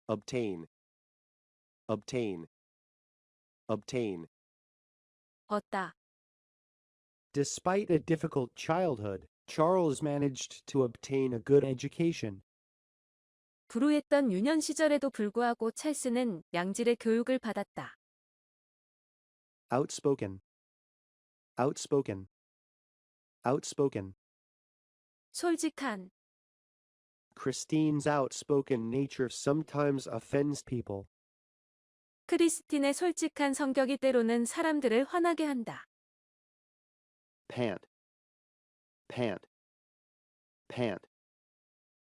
obtain, obtain, obtain. 얻다. Despite a difficult childhood, Charles managed to obtain a good education. 불우했던 유년 시절에도 불구하고 찰스는 양질의 교육을 받았다. Outspoken, outspoken, outspoken. 솔직한. Christine's outspoken nature sometimes offends people. 크리스틴의 솔직한 성격이 때로는 사람들을 화나게 한다. Pant, pant, pant.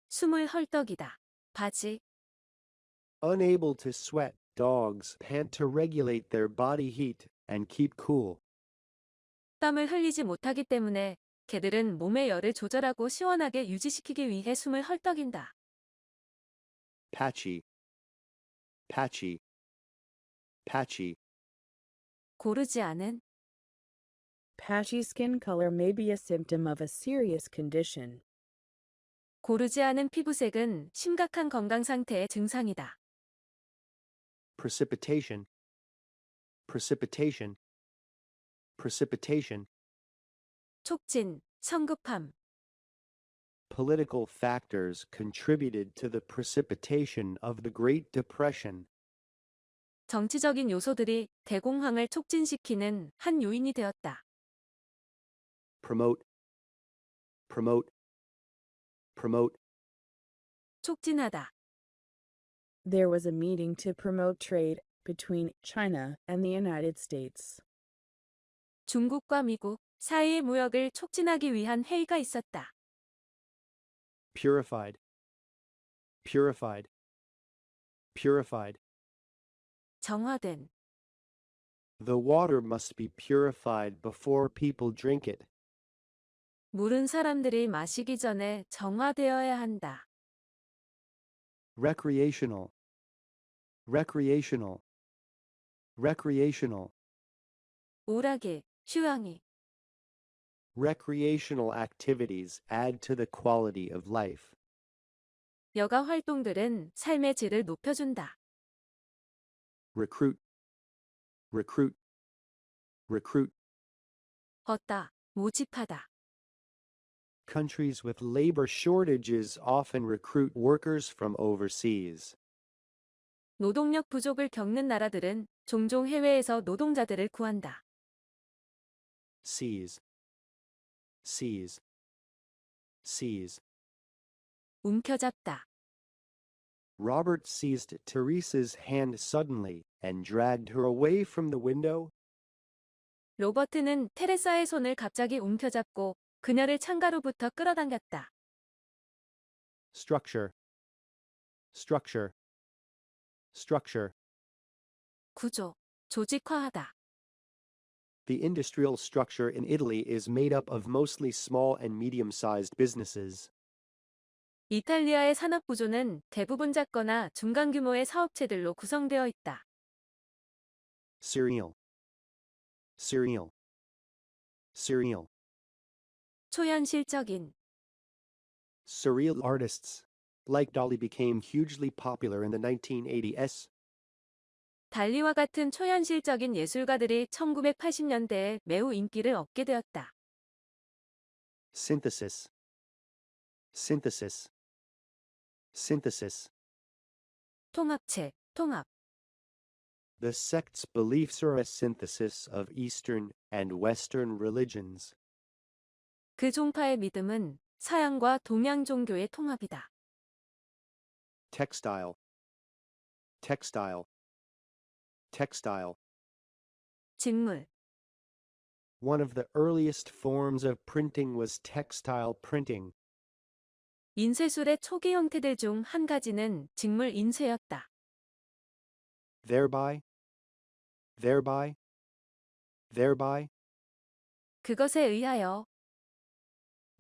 숨을 헐떡이다. 바지. Unable to sweat, dogs pant to regulate their body heat and keep cool. 땀을 흘리지 못하기 때문에 개들은 몸의 열을 조절하고 시원하게 유지시키기 위해 숨을 헐떡인다. Patchy, patchy, patchy. 고르지 않은. Patchy skin color may be a symptom of a serious condition. 고르지 않은 피부색은 심각한 건강 상태의 증상이다. Precipitation, precipitation, precipitation. 촉진, 성급함. Political factors contributed to the precipitation of the Great Depression. 정치적인 요소들이 대공황을 촉진시키는 한 요인이 되었다. Promote, promote, promote. 촉진하다. There was a meeting to promote trade between China and the United States. 중국과 미국 사이의 무역을 촉진하기 위한 회의가 있었다. Purified, purified, purified. 정화된. The water must be purified before people drink it. 물은 사람들이 마시기 전에 정화되어야 한다. Recreational, recreational, recreational. 오락일, 휴양이. Recreational activities add to the quality of life. 여가 활동들은 삶의 질을 높여준다. Recruit, recruit, recruit. 얻다, 모집하다. Countries with labor shortages often recruit workers from overseas. 노동력 부족을 겪는 나라들은 종종 해외에서 노동자들을 구한다. Seize, seize, seize. 움켜잡다. Robert seized Teresa's hand suddenly and dragged her away from the window. 로버트는 테레사의 손을 갑자기 움켜잡고 그녀를 창가로부터 끌어당겼다. Structure, structure, structure. 구조, 조직화하다. The industrial structure in Italy is made up of mostly small and medium-sized businesses. 이탈리아의 산업 구조는 대부분 작거나 중간 규모의 사업체들로 구성되어 있다. Serial, serial, serial. 초현실적인. Surreal artists like Dali became hugely popular in the 1980s. 달리와 같은 초현실적인 예술가들이 1980년대에 매우 인기를 얻게 되었다. Synthesis, synthesis, synthesis. 통합체, 통합. The sect's beliefs are a synthesis of Eastern and Western religions. 그 종파의 믿음은 서양과 동양 종교의 통합이다. Textile, textile, textile. 직물. One of the earliest forms of printing was textile printing. 인쇄술의 초기 형태들 중 한 가지는 직물 인쇄였다. Thereby, thereby, thereby. 그것에 의하여.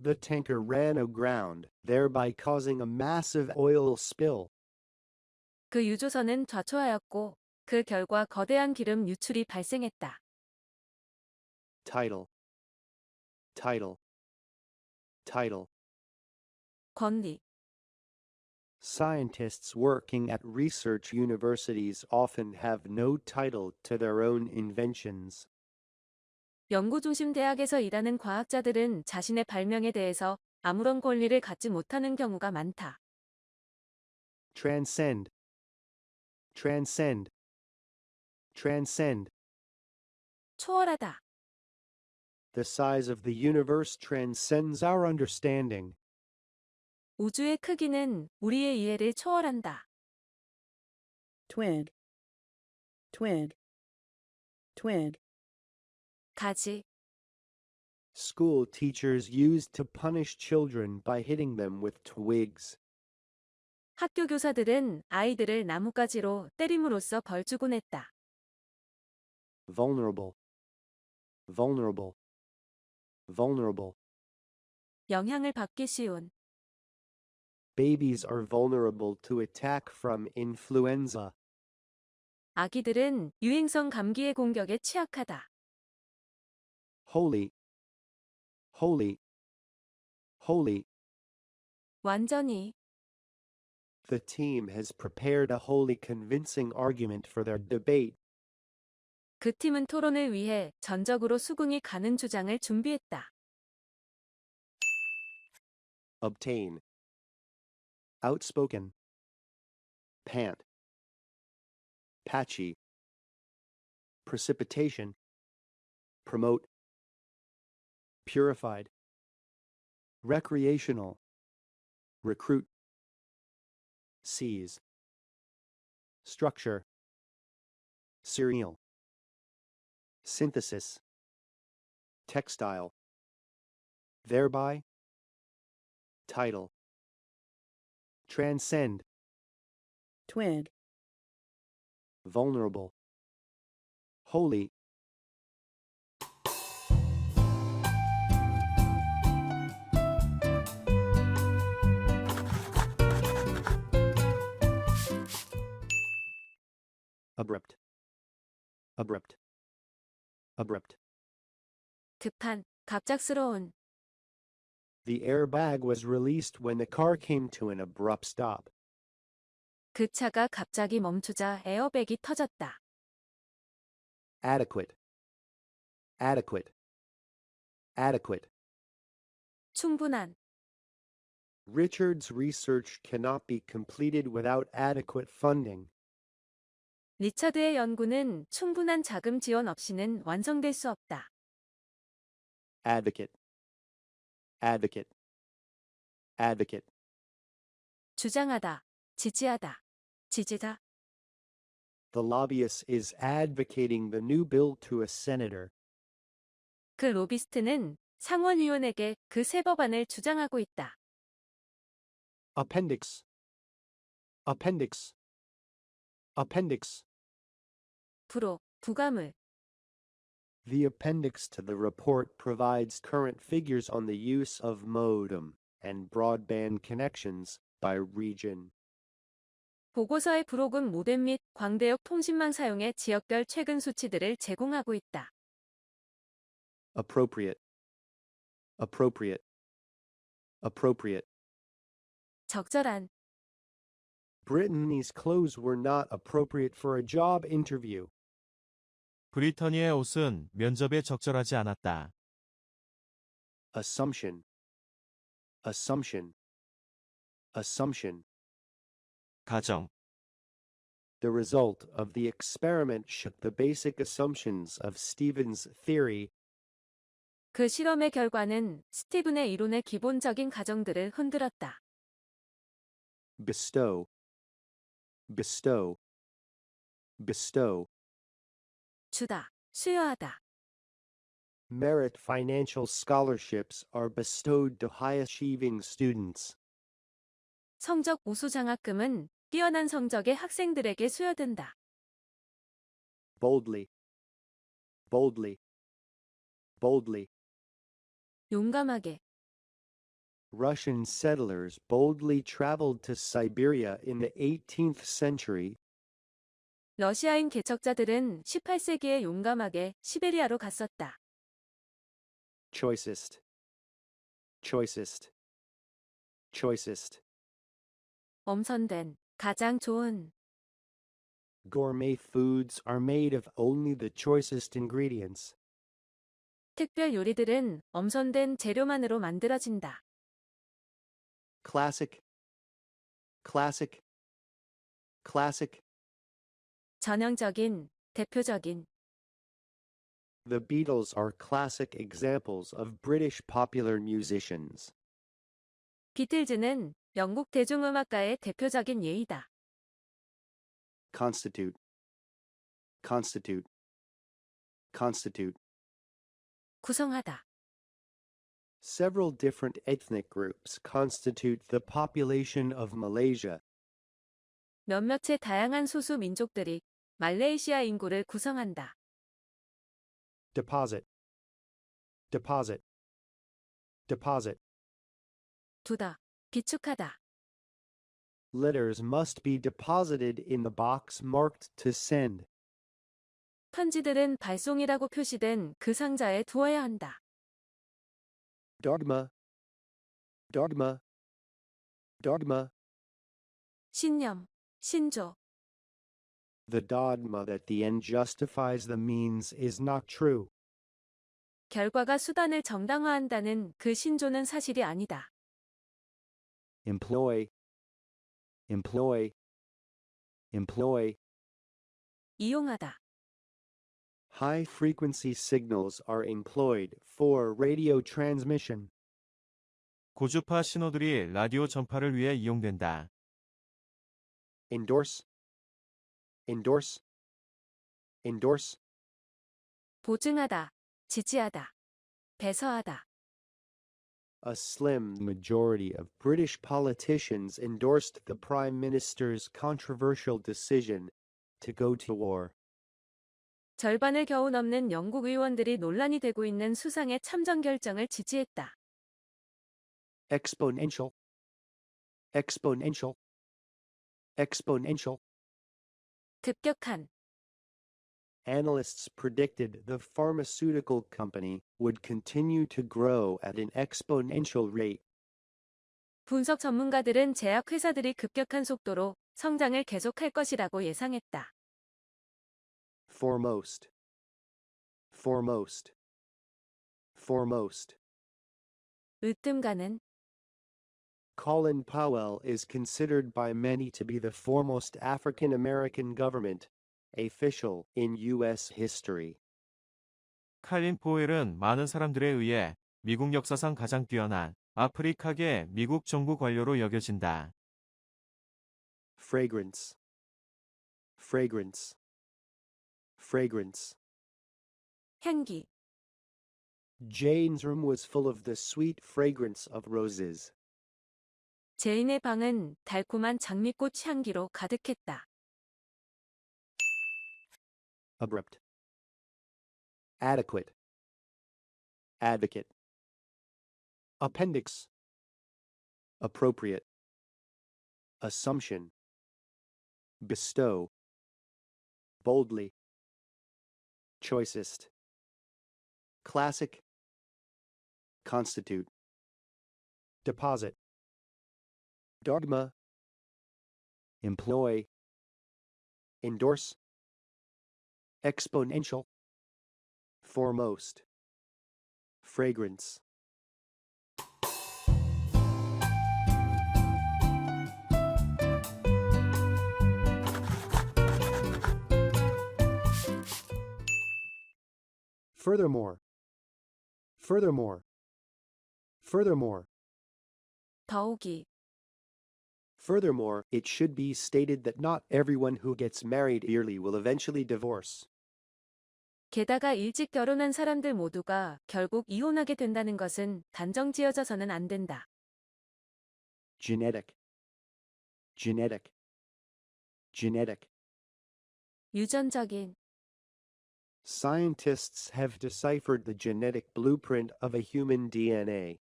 The tanker ran aground, thereby causing a massive oil spill. 그 유조선은 좌초하였고 그 결과 거대한 기름 유출이 발생했다. Title, title, title. 권리. Scientists working at research universities often have no title to their own inventions. 연구 중심 대학에서 일하는 과학자들은 자신의 발명에 대해서 아무런 권리를 갖지 못하는 경우가 많다. Transcend. Transcend. Transcend. 초월하다. The size of the universe transcends our understanding. 우주의 크기는 우리의 이해를 초월한다. twig, twig, twig. 가지. School teachers used to punish children by hitting them with twigs. 학교 교사들은 아이들을 나뭇가지로 때림으로써 벌 주곤 했다. Vulnerable. Vulnerable. Vulnerable. 영향을 받기 쉬운. Babies are vulnerable to attack from influenza. 아기들은 유행성 감기의 공격에 취약하다. Holy. Holy. Holy. 완전히. The team has prepared a wholly convincing argument for their debate. 그 팀은 토론을 위해 전적으로 수긍이 가는 주장을 준비했다. Obtain. Outspoken. Pant. Patchy. Precipitation. Promote. Purified. Recreational. Recruit. Seize. Structure. Serial. Synthesis. Textile. Thereby. Title. Transcend. twig, Vulnerable. Holy. Abrupt. Abrupt. Abrupt. 급한, 갑작스러운. The airbag was released when the car came to an abrupt stop. 그 차가 갑자기 멈추자 에어백이 터졌다. Adequate. Adequate. Adequate. 충분한. Richard's research cannot be completed without adequate funding. 리처드의 연구는 충분한 자금 지원 없이는 완성될 수 없다. Advocate. Advocate. Advocate. 주장하다, 지지하다, 지지다. The lobbyist is advocating the new bill to a senator. 그 로비스트는 상원의원에게 그 새 법안을 주장하고 있다. Appendix. Appendix. Appendix. 부록, 부가물. The appendix to the report provides current figures on the use of modem and broadband connections by region. 보고서의 부록은 모뎀 및 광대역 통신망 사용의 지역별 최근 수치들을 제공하고 있다. Appropriate. Appropriate. Appropriate. 적절한. Brittany's clothes were not appropriate for a job interview. 브리터니의 옷은 면접에 적절하지 않았다. Assumption. Assumption. Assumption. 가정. The result of the experiment shook the basic assumptions of Stephen's theory. 그 실험의 결과는 스티븐의 이론의 기본적인 가정들을 흔들었다. Bestow. Bestow. Bestow. 주다, 수여하다. Merit financial scholarships are bestowed to high-achieving students. 성적 우수 장학금은 뛰어난 성적의 학생들에게 수여된다. Boldly. Boldly. Boldly. 용감하게. Russian settlers boldly traveled to Siberia in the 18th century. 러시아인 개척자들은 18세기에 용감하게 시베리아로 갔었다. Choicest. Choicest. Choicest. 엄선된, 가장 좋은. Gourmet foods are made of only the choicest ingredients. 특별 요리들은 엄선된 재료만으로 만들어진다. Classic, classic, classic. 전형적인, 대표적인. The Beatles are classic examples of British popular musicians. 비틀즈는 영국 대중음악가의 대표적인 예이다. Constitute, constitute, constitute. 구성하다. Several different ethnic groups constitute the population of Malaysia. 몇몇의 다양한 소수 민족들이 말레이시아 인구를 구성한다. Deposit, deposit, deposit. 두다, 비축하다. Letters must be deposited in the box marked to send. 편지들은 발송이라고 표시된 그 상자에 두어야 한다. Dogma, dogma, dogma. 신념, 신조. The dogma that the end justifies the means is not true. 결과가 수단을 정당화한다는 그 신조는 사실이 아니다. Employ, employ, employ. 이용하다. High-frequency signals are employed for radio transmission. 고주파 신호들이 라디오 전파를 위해 이용된다. Endorse, endorse, endorse. 보증하다, 지지하다, 배서하다. A slim majority of British politicians endorsed the Prime Minister's controversial decision to go to war. 절반을 겨우 넘는 영국 의원들이 논란이 되고 있는 수상의 참전 결정을 지지했다. Exponential, exponential, exponential. 급격한. Analysts predicted the pharmaceutical company would continue to grow at an exponential rate. 분석 전문가들은 제약 회사들이 급격한 속도로 성장을 계속할 것이라고 예상했다. Foremost, foremost, foremost. 으뜸가는. Colin Powell is considered by many to be the foremost African American government official in U.S. history. 칼린 포웰은 많은 사람들에 의해 미국 역사상 가장 뛰어난 아프리카계 미국 정부 관료로 여겨진다. Fragrance, fragrance, fragrance. 향기. Jane's room was full of the sweet fragrance of roses. 제인의 방은 달콤한 장미꽃 향기로 가득했다. Abrupt, adequate, advocate. Appendix, appropriate, assumption, bestow, boldly, choicest, classic, constitute, deposit, dogma, employ, endorse, exponential, foremost, fragrance. Furthermore, furthermore, furthermore. 더욱이. Furthermore, it should be stated that not everyone who gets married early will eventually divorce. 게다가 일찍 결혼한 사람들 모두가 결국 이혼하게 된다는 것은 단정지어져서는 안 된다. Genetic, genetic, genetic. 유전적인. Scientists have deciphered the genetic blueprint of a human DNA.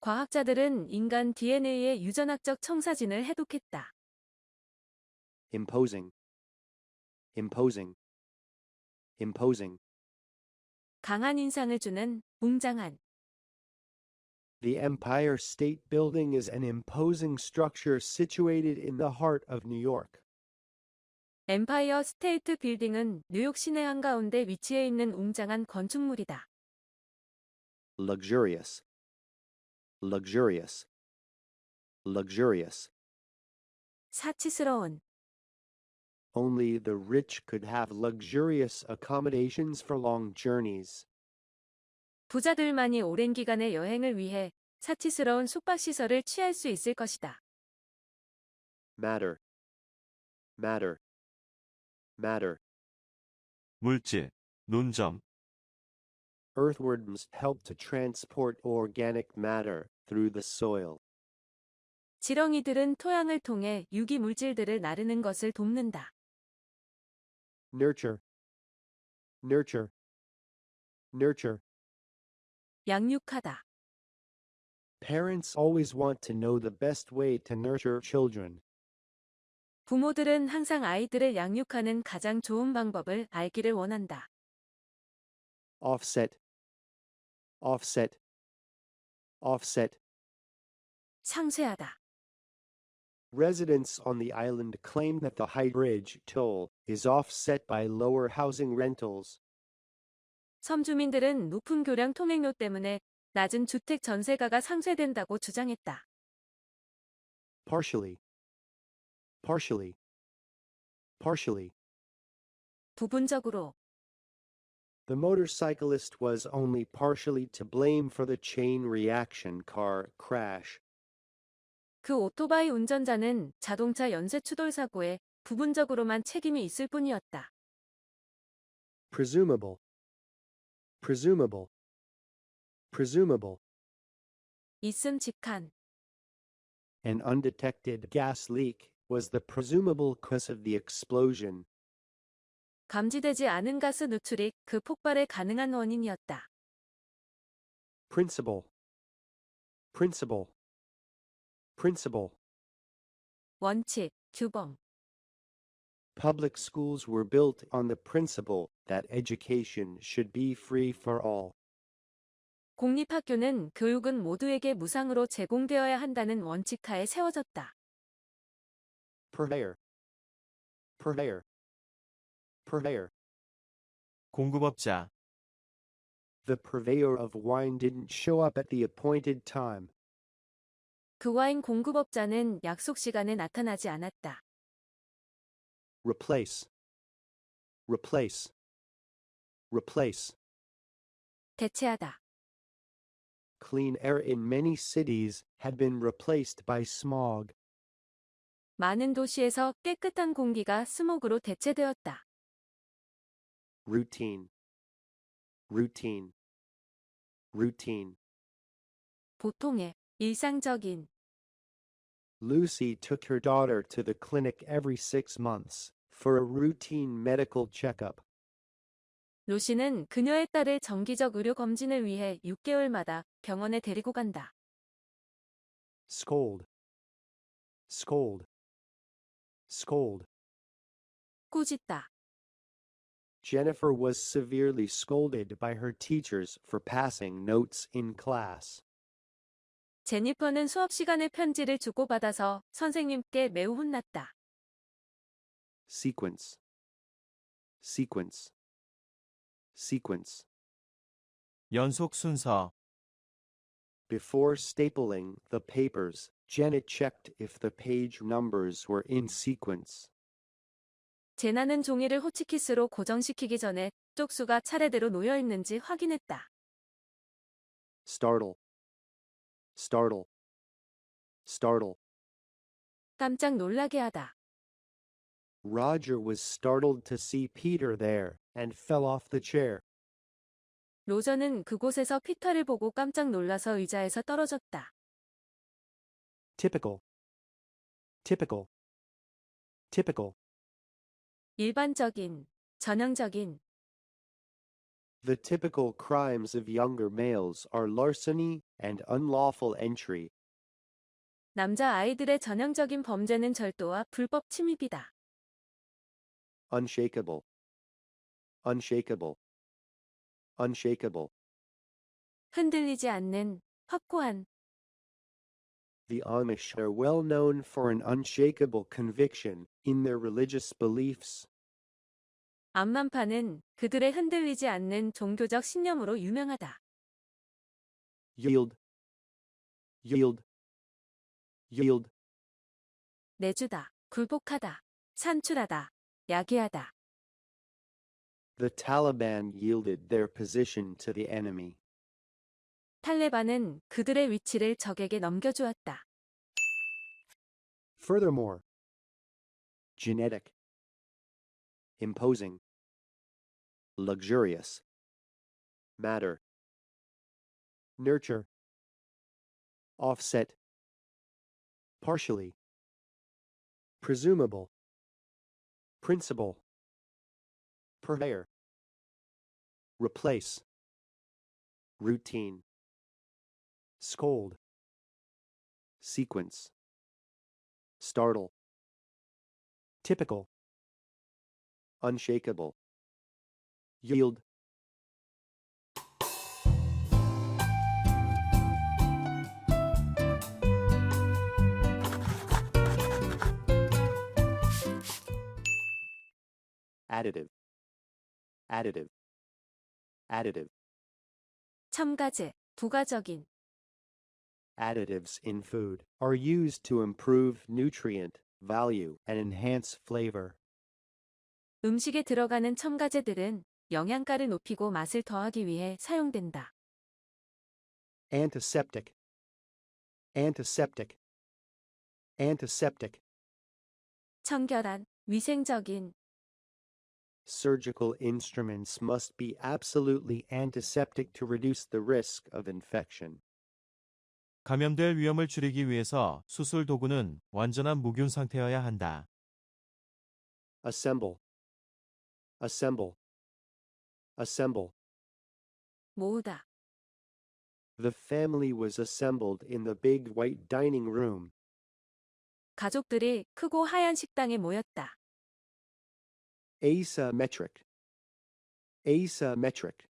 과학자들은 인간 DNA의 유전학적 청사진을 해독했다. Imposing, imposing, imposing. 강한 인상을 주는 웅장한. The Empire State Building is an imposing structure situated in the heart of New York. 엠파이어 스테이트 빌딩은 뉴욕 시내 한가운데 위치해 있는 웅장한 건축물이다. Luxurious. Luxurious. Luxurious. 사치스러운. Only the rich could have luxurious accommodations for long journeys. 부자들만이 오랜 기간의 여행을 위해 사치스러운 숙박시설을 취할 수 있을 것이다. Matter. Matter. Matter. 물질, 논점. Earthworms help to transport organic matter through the soil. 지렁이들은 토양을 통해 유기 물질들을 나르는 것을 돕는다. Nurture. Nurture. Nurture. 양육하다. Parents always want to know the best way to nurture children. 부모들은 항상 아이들을 양육하는 가장 좋은 방법을 알기를 원한다. Offset. Offset. Offset. 상쇄하다. Residents on the island claim that the high bridge toll is offset by lower housing rentals. 섬 주민들은 높은 교량 통행료 때문에 낮은 주택 전세가가 상쇄된다고 주장했다. Partially. Partially. Partially. 부분적으로. The motorcyclist was only partially to blame for the chain reaction car crash. 그 오토바이 운전자는 자동차 연쇄 추돌 사고에 부분적으로만 책임이 있을 뿐이었다. Presumable. Presumable. Presumable. 있음직한. An undetected gas leak was the presumable cause of the explosion. 감지되지 않은 가스 누출이 그 폭발의 가능한 원인이었다. Principle. Principle. Principle. 원칙, 규범. Public schools were built on the principle that education should be free for all. 공립학교는 교육은 모두에게 무상으로 제공되어야 한다는 원칙하에 세워졌다. Purveyor. Purveyor. Purveyor. 공급업자. The purveyor of wine didn't show up at the appointed time. 그 와인 공급업자는 약속 시간에 나타나지 않았다. Replace. Replace. Replace. 대체하다. Clean air in many cities had been replaced by smog. 많은 도시에서 깨끗한 공기가 스모그로 대체되었다. Routine. Routine. Routine. 보통의, 일상적인. Lucy took her daughter to the clinic every 6 months for a routine medical checkup. 루시는 그녀의 딸을 정기적 의료 검진을 위해 6개월마다 병원에 데리고 간다. Scold. Scold. Scold. 꾸짖다. Jennifer was severely scolded by her teachers for passing notes in class. 제니퍼는 수업 시간에 편지를 주고받아서 선생님께 매우 혼났다. Sequence. Sequence. Sequence. 연속 순서. Before stapling the papers, Janet checked if the page numbers were in sequence. 제나는 종이를 호치키스로 고정시키기 전에 쪽수가 차례대로 놓여 있는지 확인했다. Startle. Startle. Startle. 깜짝 놀라게 하다. Roger was startled to see Peter there and fell off the chair. 로저는 그곳에서 피터를 보고 깜짝 놀라서 의자에서 떨어졌다. Typical. Typical. Typical. 일반적인, 전형적인. The typical crimes of younger males are larceny and unlawful entry. 남자 아이들의 전형적인 범죄는 절도와 불법 침입이다. Unshakable. Unshakable. Unshakable. 흔들리지 않는, 확고한. The Amish are well known for an unshakable conviction in their religious beliefs. 암만파는 그들의 흔들리지 않는 종교적 신념으로 유명하다. Yield, yield, yield. 내주다, 굴복하다, 산출하다, 야기하다. The Taliban yielded their position to the enemy. 탈레반은 그들의 위치를 적에게 넘겨주었다. Furthermore, genetic, imposing, luxurious, matter, nurture, offset, partially, presumable, principle, purveyor, replace, routine, scold, sequence, startle, typical, unshakable, yield. Additive, additive, additive. 첨가제, 부가적인. Additives in food are used to improve nutrient value and enhance flavor. 음식에 들어가는 첨가제들은 영양가를 높이고 맛을 더하기 위해 사용된다. Antiseptic, antiseptic, antiseptic. 청결한, 위생적인. Surgical instruments must be absolutely antiseptic to reduce the risk of infection. 감염될 위험을 줄이기 위해서 수술 도구는 완전한 무균 상태여야 한다. Assemble, assemble, assemble. 모으다. The family was assembled in the big white dining room. 가족들이 크고 하얀 식당에 모였다. Asymmetric, asymmetric,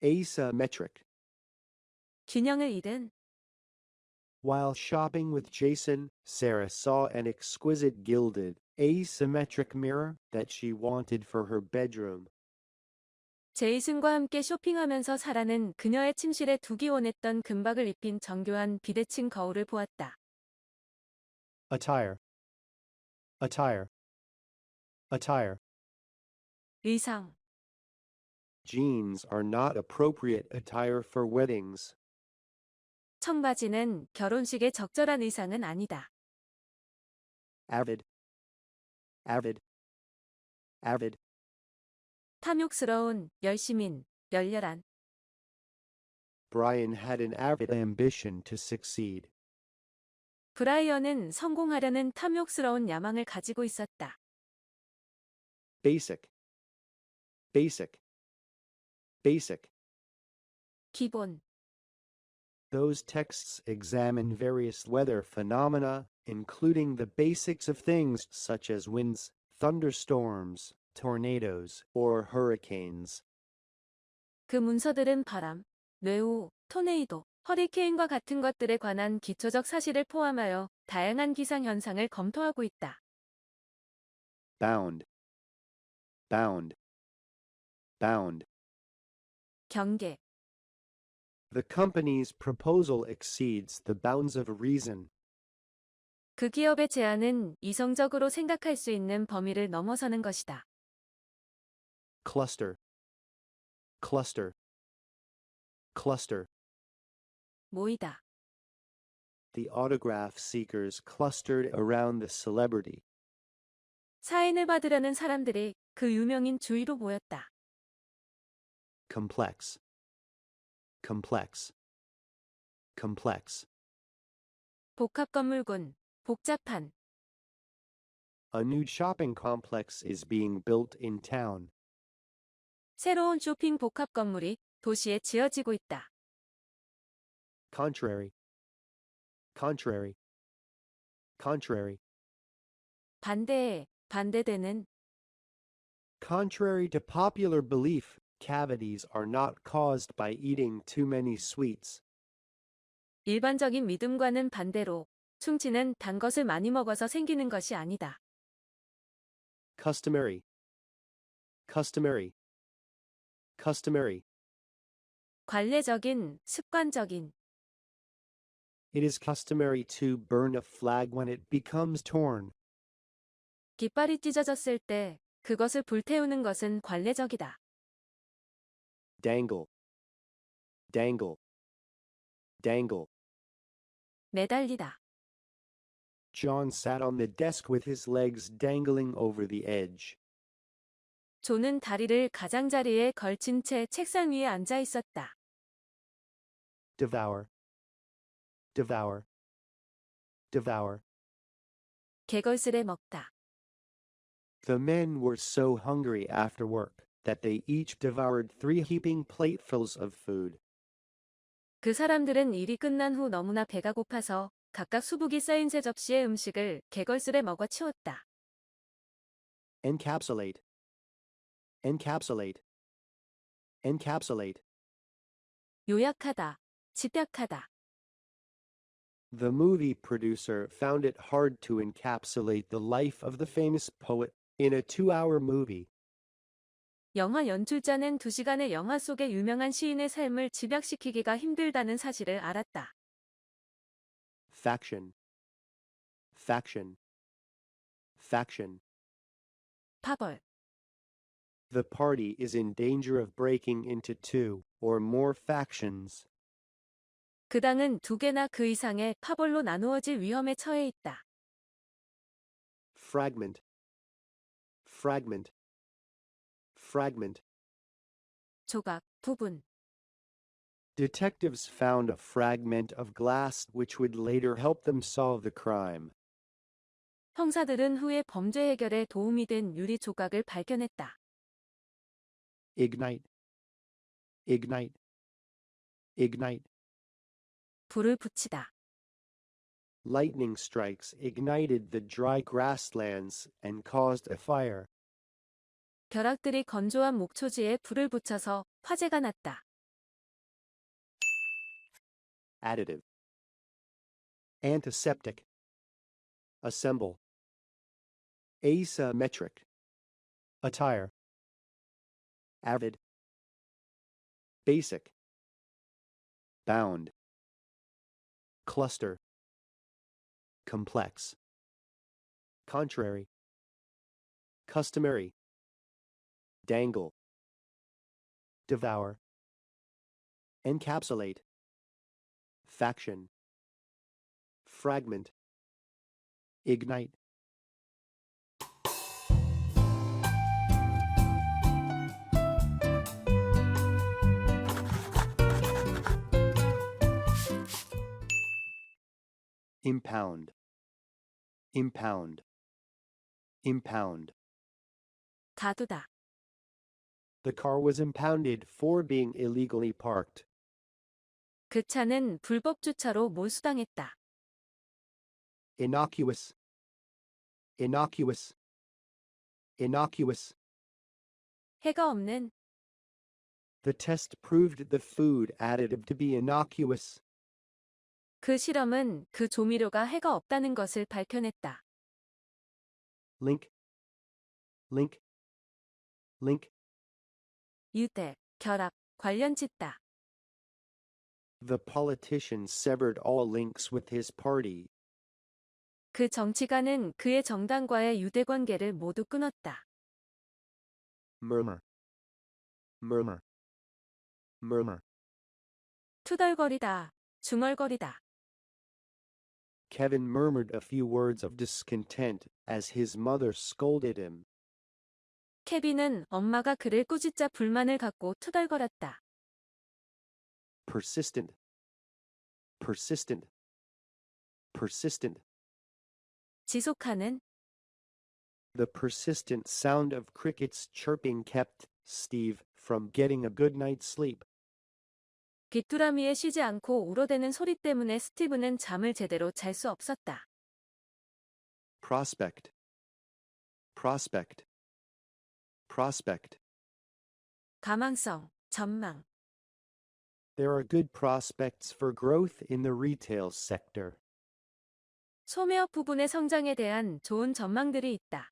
asymmetric. 균형을 잃은. While shopping with Jason, Sarah saw an exquisite gilded, asymmetric mirror that she wanted for her bedroom. 제이슨과 함께 쇼핑하면서 사라는 그녀의 침실에 두기 원했던 금박을 입힌 정교한 비대칭 거울을 보았다. Attire, attire, attire. 의상. Jeans are not appropriate attire for weddings. 청바지는 결혼식에 적절한 의상은 아니다. Avid, avid, avid. 탐욕스러운, 열심인, 열렬한. Brian had an avid ambition to succeed. 브라이언은 성공하려는 탐욕스러운 야망을 가지고 있었다. Basic, basic, basic. 기본. Those texts examine various weather phenomena, including the basics of things such as winds, thunderstorms, tornadoes, or hurricanes. 그 문서들은 바람, 뇌우, 토네이도, 허리케인과 같은 것들에 관한 기초적 사실을 포함하여 다양한 기상 현상을 검토하고 있다. Bound, bound, bound. 경계. The company's proposal exceeds the bounds of reason. 그 기업의 제안은 이성적으로 생각할 수 있는 범위를 넘어서는 것이다. Cluster, cluster, cluster. 모이다. The autograph seekers clustered around the celebrity. 사인을 받으려는 사람들이 그 유명인 주위로 모였다. Complex, complex, complex. 복합 건물군, 복잡한. A new shopping complex is being built in town. 새로운 쇼핑 복합 건물이 도시에 지어지고 있다. Contrary, contrary, contrary. 반대에, 반대되는. Contrary to popular belief, cavities are not caused by eating too many sweets. 일반적인 믿음과는 반대로 충치는 단 것을 많이 먹어서 생기는 것이 아니다. Customary. Customary. Customary. 관례적인, 습관적인. It is customary to burn a flag when it becomes torn. 깃발이 찢어졌을 때 그것을 불태우는 것은 관례적이다. Dangle. Dangle. Dangle. 매달리다. John sat on the desk with his legs dangling over the edge. 존은 다리를 가장자리에 걸친 채 책상 위에 앉아 있었다. Devour. Devour. Devour. 개걸스레 먹다. The men were so hungry after work that they each devoured 3 heaping platefuls of food. 그 사람들은 일이 끝난 후 너무나 배가 고파서 각각 수북이 쌓인 세 접시의 음식을 개걸스레 먹어 치웠다. Encapsulate. Encapsulate. Encapsulate. 요약하다, 집약하다. The movie producer found it hard to encapsulate the life of the famous poet in a 2-hour movie. 영화 연출자는 2시간의 영화 속의 유명한 시인의 삶을 집약시키기가 힘들다는 사실을 알았다. Faction. Faction. Faction. 파벌. The party is in danger of breaking into 2 or more factions. 그 당은 2개나 그 이상의 파벌로 나누어질 위험에 처해 있다. Fragment. Fragment. Fragment. 조각, 부분. Detectives found a fragment of glass which would later help them solve the crime. 형사들은 후에 범죄 해결에 도움이 된 유리 조각을 발견했다. Ignite. Ignite. Ignite. 불을 붙이다. Lightning strikes ignited the dry grasslands and caused a fire. 벼락들이 건조한 목초지에 불을 붙여서 화재가 났다. Additive. Antiseptic. Assemble. Asymmetric. Attire. Avid. Basic. Bound. Cluster. Complex. Contrary. Customary. Dangle. Devour. Encapsulate. Faction. Fragment. Ignite. Impound. Impound. Impound. 가두다. The car was impounded for being illegally parked. 그 차는 불법 주차로 몰수당했다. Innocuous. Innocuous. Innocuous. 해가 없는. The test proved the food additive to be innocuous. 그 실험은 그 조미료가 해가 없다는 것을 밝혀냈다. Link. Link. Link. 유대, 결합, 관련 짓다. The politician severed all links with his party. 그 정치가는 그의 정당과의 유대 관계를 모두 끊었다. Murmur. Murmur. Murmur. 투덜거리다, 중얼거리다. Kevin murmured a few words of discontent as his mother scolded him. 케빈은 엄마가 그를 꾸짖자 불만을 갖고 투덜거렸다. Persistent. Persistent. Persistent. 지속하는. The persistent sound of crickets chirping kept Steve from getting a good night's sleep. 귀뚜라미에 쉬지 않고 울어대는 소리 때문에 스티브는 잠을 제대로 잘 수 없었다. Prospect. Prospect. Prospect. 가망성, 전망. There are good prospects for growth in the retail sector. 소매업 부분의 성장에 대한 좋은 전망들이 있다.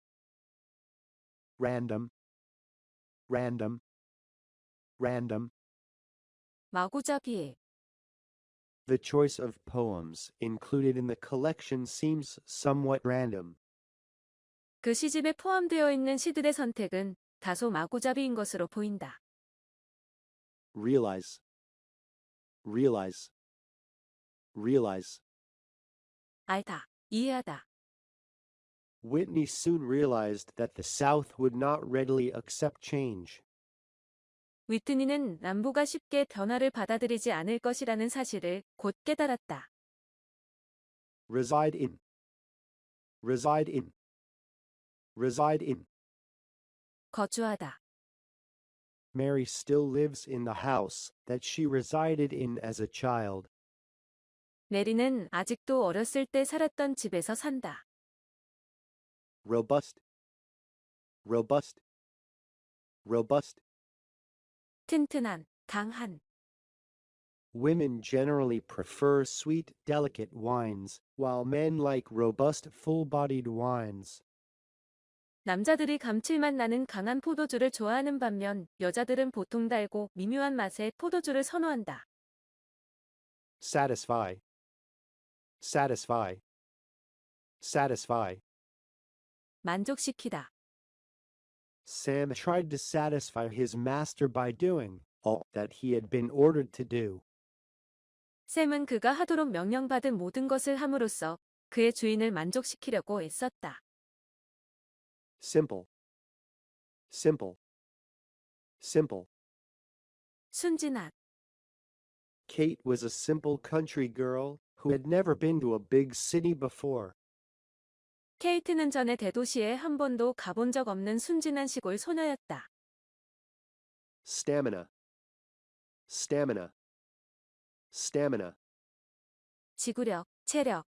Random, random, random. 마구잡이. The choice of poems included in the collection seems somewhat random. 그 시집에 포함되어 있는 시들의 선택은 다소 마구잡이인 것으로 보인다. Realize, realize, realize. 알다, 이해하다. Whitney soon realized that the South would not readily accept change. 위트니는 남부가 쉽게 변화를 받아들이지 않을 것이라는 사실을 곧 깨달았다. Reside in, reside in, reside in. 거주하다. Mary still lives in the house that she resided in as a child. 메리는 아직도 어렸을 때 살았던 집에서 산다. Robust, robust, robust. 튼튼한, 강한. Women generally prefer sweet, delicate wines, while men like robust, full-bodied wines. 남자들이 감칠맛 나는 강한 포도주를 좋아하는 반면 여자들은 보통 달고 미묘한 맛의 포도주를 선호한다. Satisfy, satisfy, satisfy. 만족시키다. Sam tried to satisfy his master by doing all that he had been ordered to do. 샘은 그가 하도록 명령받은 모든 것을 함으로써 그의 주인을 만족시키려고 애썼다. Simple, simple, simple. 순진한. Kate was a simple country girl who had never been to a big city before. 케이트는 전에 대도시에 한 번도 가본 적 없는 순진한 시골 소녀였다. Stamina, stamina, stamina. 지구력, 체력.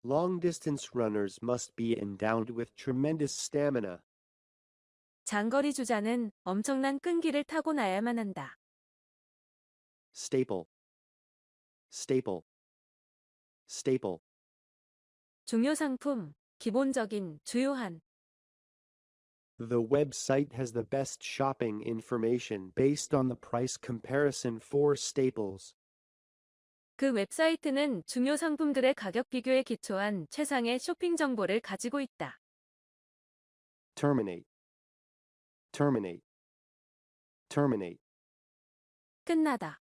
Long-distance runners must be endowed with tremendous stamina. 장거리 주자는 엄청난 끈기를 타고나야만 한다. Staple, staple, staple. 중요 상품, 기본적인, 주요한. The website has the best shopping information based on the price comparison for staples. 그 웹사이트는 중요 상품들의 가격 비교에 기초한 최상의 쇼핑 정보를 가지고 있다. Terminate, terminate, terminate. 끝나다.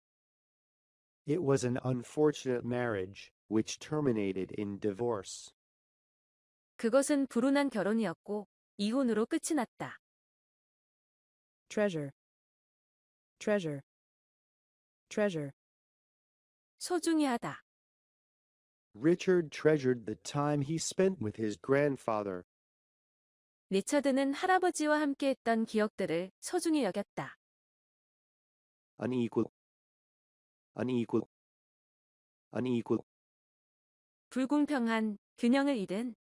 It was an unfortunate marriage, which terminated in divorce. 그것은 불운한 결혼이었고 이혼으로 끝이 났다. treasure, treasure, treasure. 소중히 하다. Richard treasured the time he spent with his grandfather. 리처드는 할아버지와 함께했던 기억들을 소중히 여겼다. Unequal, unequal, unequal. 불공평한, 균형을 잃은.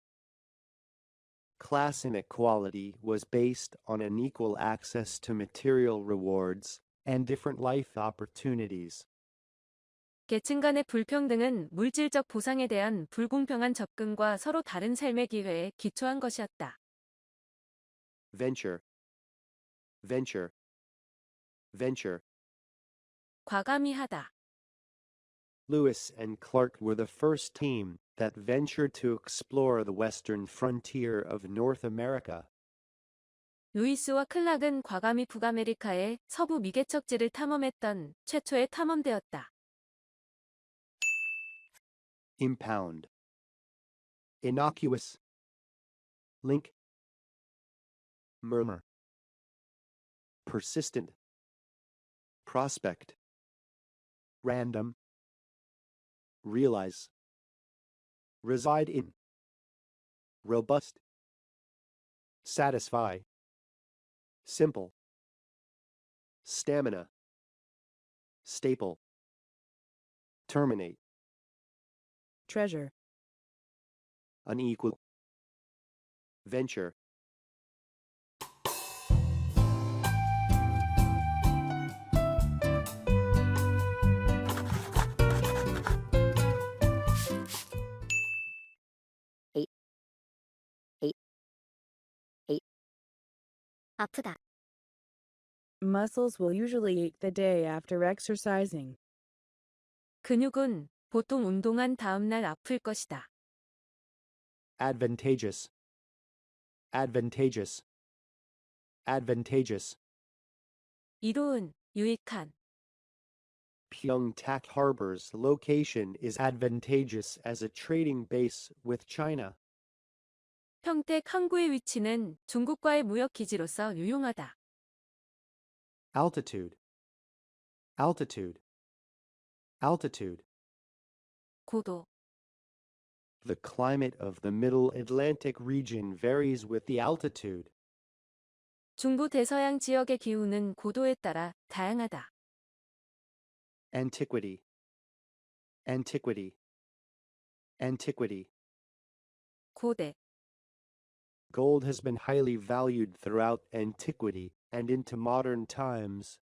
Class inequality was based on unequal access to material rewards and different life opportunities. 계층 간의 불평등은 물질적 보상에 대한 불공평한 접근과 서로 다른 삶의 기회에 기초한 것이었다. Venture, venture, venture. 과감히 하다. Lewis and Clark were the first team that ventured to explore the western frontier of North America. 루이스와 클락은 과감히 북아메리카의 서부 미개척지를 탐험했던 최초의 탐험대였다. Impound. Innocuous. Link. Murmur. Persistent. Prospect. Random. Realize. Reside in. Robust. Satisfy. Simple. Stamina. Staple. Terminate. treasure, Unequal. Venture. 아프다. Muscles will usually ache the day after exercising. 근육은 보통 운동한 다음 날 아플 것이다. advantageous, advantageous, advantageous. 이로운, 유익한. Pyeongtaek Harbor's location is advantageous as a trading base with China. 평택 항구의 위치는 중국과의 무역 기지로서 유용하다. Altitude, altitude, altitude. 고도. The climate of the Middle Atlantic region varies with the altitude. 중부 대서양 지역의 기후는 고도에 따라 다양하다. Antiquity, antiquity, antiquity. 고대. Gold has been highly valued throughout antiquity and into modern times.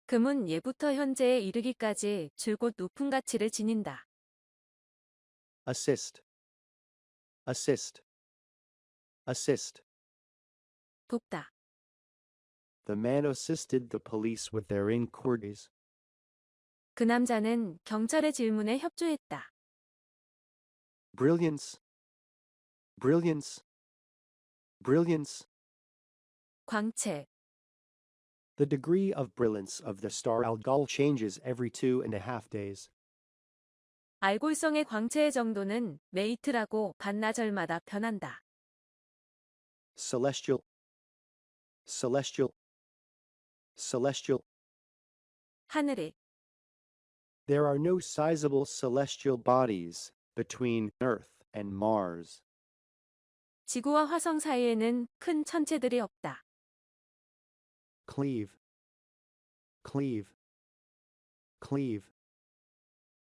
금은 예부터 현재에 이르기까지 줄곧 높은 가치를 지닌다. Assist, assist, assist. 돕다. The man assisted the police with their inquiries. 그 남자는 경찰의 질문에 협조했다. Brilliance, brilliance, brilliance. 광채. The degree of brilliance of the star Algol changes every 2.5 days. 알골성의 광채의 정도는 매이틀하고 반나절마다 변한다. Celestial, celestial, celestial. 하늘에. There are no sizable celestial bodies between Earth and Mars. 지구와 화성 사이에는 큰 천체들이 없다. Cleave, cleave, cleave.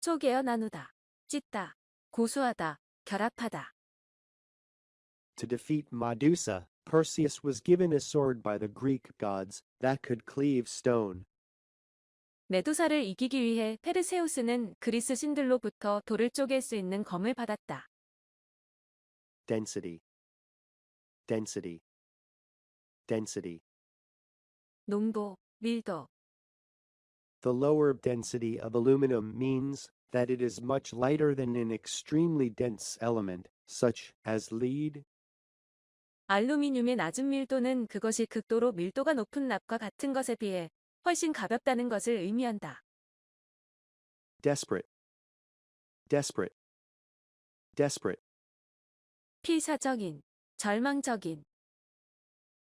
쪼개어 나누다. 찢다. 고수하다. 결합하다. To defeat Medusa, Perseus was given a sword by the Greek gods that could cleave stone. 메두사를 이기기 위해 페르세우스는 그리스 신들로부터 돌을 쪼갤 수 있는 검을 받았다. Density, density, density. 농도, 밀도. The lower density of aluminum means that it is much lighter than an extremely dense element, such as lead. 알루미늄의 낮은 밀도는 그것이 극도로 밀도가 높은 납과 같은 것에 비해 훨씬 가볍다는 것을 의미한다. Desperate, desperate, desperate. 필사적인, 절망적인.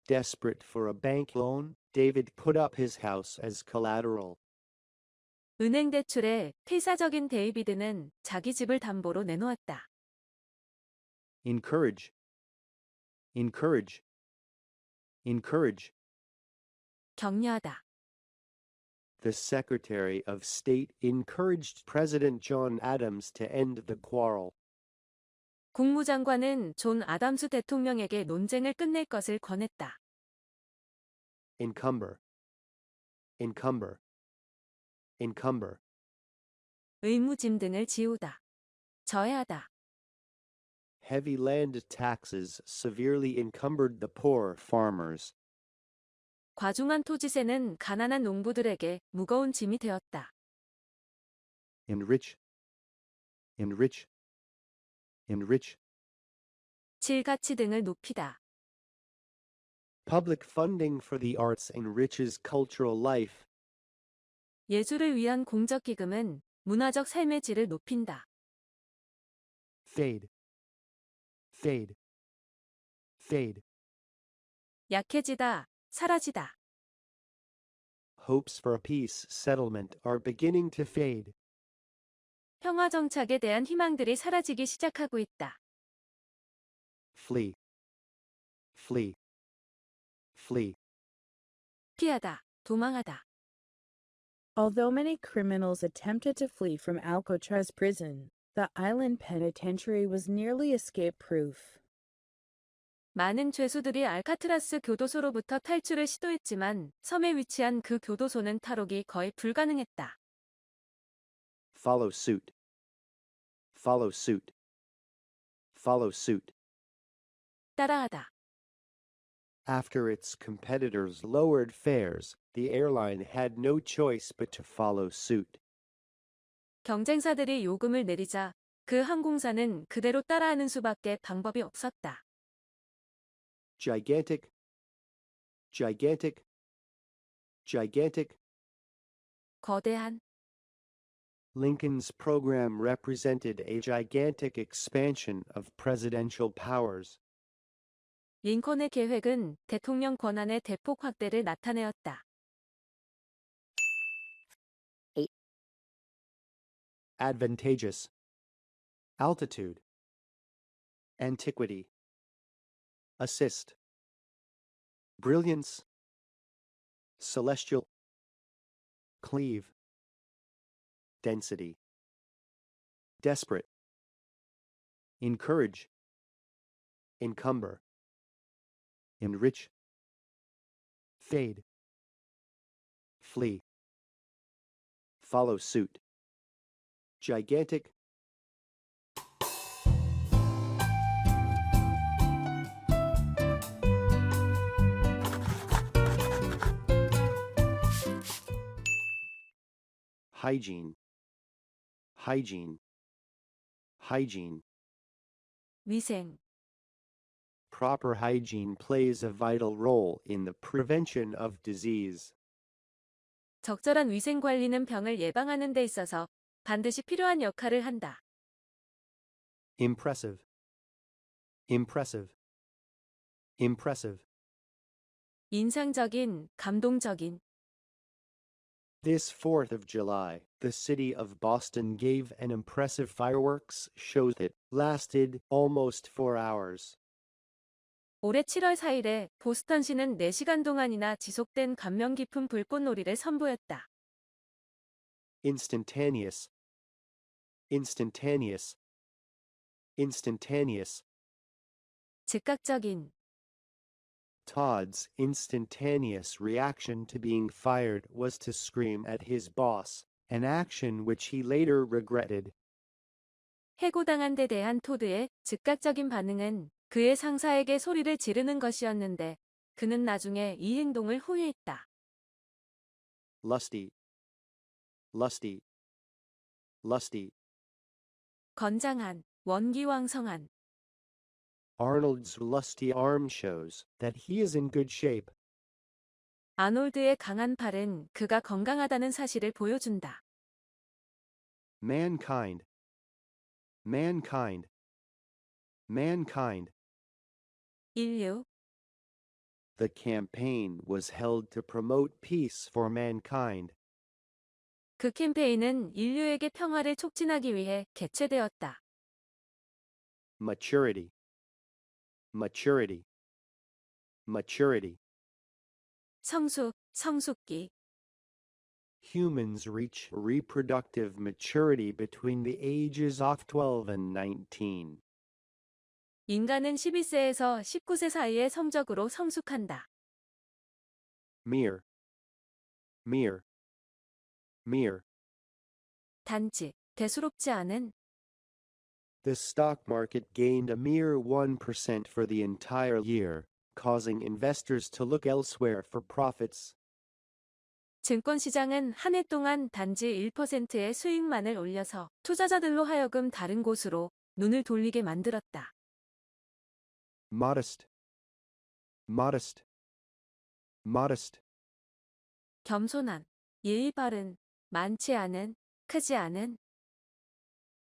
Desperate for a bank loan, David put up his house as collateral. 은행 대출에 필사적인 데이비드는 자기 집을 담보로 내놓았다. Encourage, encourage, encourage. 격려하다. The Secretary of State encouraged President John Adams to end the quarrel. 국무장관은 존 아담스 대통령에게 논쟁을 끝낼 것을 권했다. Encumber, encumber, encumber. 의무짐 등을 지우다. 저해하다. Heavy land taxes severely encumbered the poor farmers. 과중한 토지세는 가난한 농부들에게 무거운 짐이 되었다. Enrich, enrich, enrich. 질가치 등을 높이다. Public funding for the arts enriches cultural life. 예술을 위한 공적 기금은 문화적 삶의 질을 높인다. Fade, fade, fade. 약해지다, 사라지다. Hopes for a peace settlement are beginning to fade. 평화 정착에 대한 희망들이 사라지기 시작하고 있다. Flee, flee, flee. 피하다, 도망하다. Although many criminals attempted to flee from Alcatraz prison, the island penitentiary was nearly escape-proof. 많은 죄수들이 알카트라스 교도소로부터 탈출을 시도했지만 섬에 위치한 그 교도소는 탈옥이 거의 불가능했다. Follow suit, follow suit, follow suit. 따라하다. After its competitors lowered fares, the airline had no choice but to follow suit. 경쟁사들이 요금을 내리자 그 항공사는 그대로 따라하는 수밖에 방법이 없었다. Gigantic, gigantic, gigantic. 거대한. Lincoln's program represented a gigantic expansion of presidential powers. 링컨의 계획은 대통령 권한의 대폭 확대를 나타내었다. Advantageous, altitude, antiquity, assist, brilliance, celestial, cleave, density, desperate, encourage, encumber, enrich, fade, flee, follow suit, gigantic. Hygiene, hygiene, hygiene. 위생. Proper hygiene plays a vital role in the prevention of disease. 적절한 위생 관리는 병을 예방하는 데 있어서 반드시 필요한 역할을 한다. Impressive, impressive, impressive. 인상적인, 감동적인. This 4th of July, the city of Boston gave an impressive fireworks show that lasted almost 4 hours. 올해 7월 4일에 보스턴시는 4시간 동안이나 지속된 감명 깊은 불꽃놀이를 선보였다. Instantaneous, instantaneous, instantaneous. 즉각적인. Todd's instantaneous reaction to being fired was to scream at his boss, an action which he later regretted. 해고당한 데 대한 토드의 즉각적인 반응은 그의 상사에게 소리를 지르는 것이었는데 그는 나중에 이 행동을 후회했다. Lusty, lusty, lusty. 건장한, 원기왕성한. Arnold's lusty arm shows that he is in good shape. 아놀드의 강한 팔은 그가 건강하다는 사실을 보여준다. Mankind, mankind, mankind. 인류. The campaign was held to promote peace for mankind. 그 캠페인은 인류에게 평화를 촉진하기 위해 개최되었다. Maturity, maturity, maturity. 성숙, 성숙기. Humans reach reproductive maturity between the ages of 12 and 19. 인간은 12세에서 19세 사이에 성적으로 성숙한다. Mere, mere, mere. 단지, 대수롭지 않은. The stock market gained a mere 1% for the entire year, causing investors to look elsewhere for profits. 증권시장은 한 해 동안 단지 1%의 수익만을 올려서 투자자들로 하여금 다른 곳으로 눈을 돌리게 만들었다. Modest, modest, modest. 겸손한, 예의 바른, 많지 않은, 크지 않은.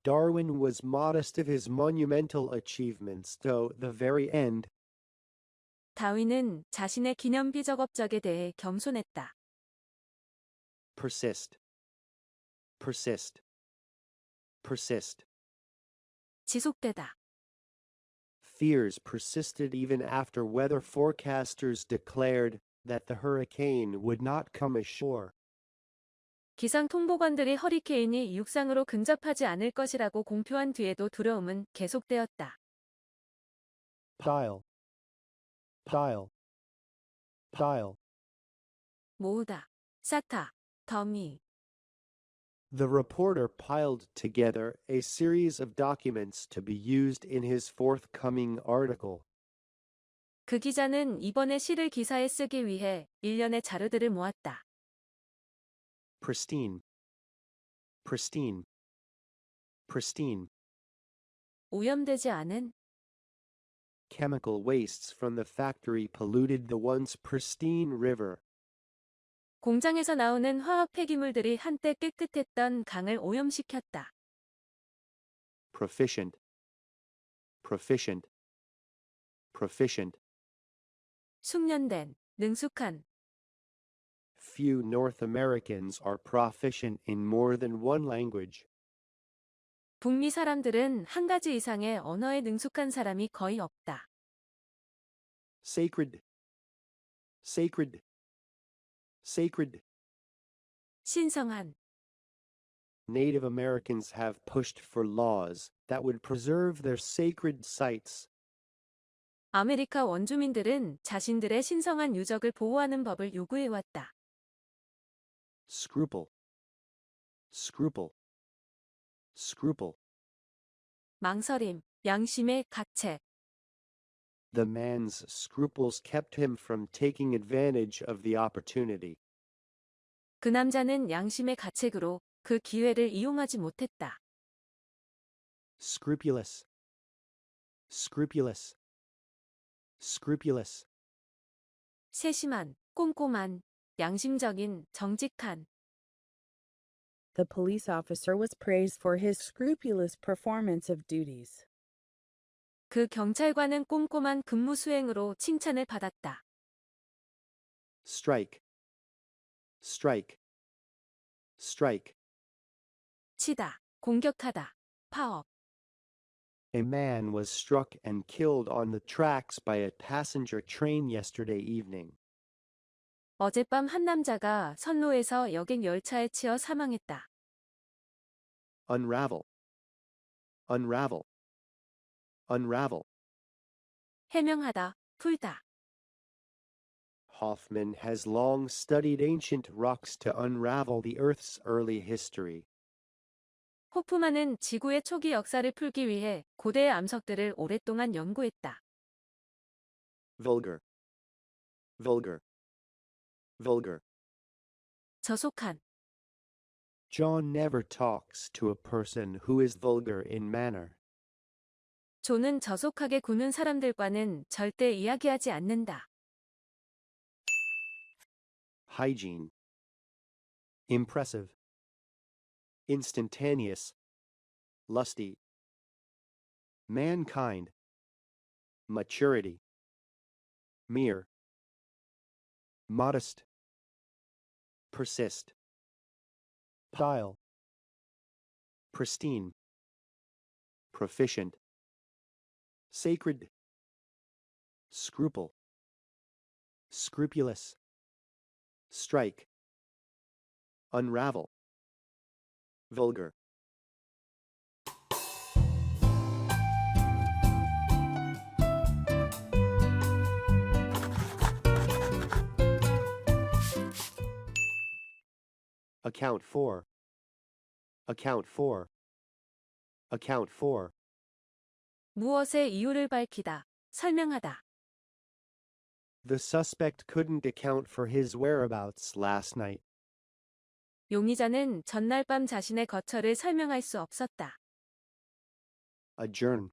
Darwin was modest of his monumental achievements to the very end. 다윈은 자신의 기념비 작업적에 대해 겸손했다. Persist, persist, persist. 지속되다. Fears persisted even after weather forecasters declared that the hurricane would not come ashore. 기상 통보관들이 허리케인이 육상으로 근접하지 않을 것이라고 공표한 뒤에도 두려움은 계속되었다. Pile, pile, pile. 모으다, 쌓다, 더미. The reporter piled together a series of documents to be used in his forthcoming article. 그 기자는 이번에 시를 기사에 쓰기 위해 일련의 자료들을 모았다. pristine, pristine, pristine. 오염되지 않은 Chemical wastes from the factory polluted the once pristine river. 공장에서 나오는 화학 폐기물들이 한때 깨끗했던 강을 오염시켰다. Proficient, proficient, proficient. 숙련된, 능숙한. Few North Americans are proficient in more than one language. 북미 사람들은 한 가지 이상의 언어에 능숙한 사람이 거의 없다. Sacred, sacred, sacred. 신성한. Native Americans have pushed for laws that would preserve their sacred sites. 아메리카 원주민들은 자신들의 신성한 유적을 보호하는 법을 요구해왔다. Scruple, scruple, scruple. 망설임, 양심의 가책. The man's scruples kept him from taking advantage of the opportunity. 그 남자는 양심의 가책으로 그 기회를 이용하지 못했다. Scrupulous, scrupulous, scrupulous. 세심한, 꼼꼼한, 양심적인, 정직한. The police officer was praised for his scrupulous performance of duties. 그 경찰관은 꼼꼼한 근무 수행으로 칭찬을 받았다. Strike, strike, strike. 치다, 공격하다, 파업. A man was struck and killed on the tracks by a passenger train yesterday evening. 어젯밤 한 남자가 선로에서 여객 열차에 치여 사망했다. Unravel, unravel, unravel. 해명하다, 풀다. Hoffman has long studied ancient rocks to unravel the Earth's early history. 호프만은 지구의 초기 역사를 풀기 위해 고대의 암석들을 오랫동안 연구했다. Vulgar, vulgar, vulgar. 저속한. John never talks to a person who is vulgar in manner. 존은 저속하게 구는 사람들과는 절대 이야기하지 않는다. Hygiene, impressive, instantaneous, lusty. Mankind, maturity, mere, modest, persist, pile, pristine, proficient, sacred, scruple, scrupulous, strike, unravel, vulgar. Account for, account for, account for. 무엇의 이유를 밝히다, 설명하다. The suspect couldn't account for his whereabouts last night. 용의자는 전날 밤 자신의 거처를 설명할 수 없었다. Adjourn,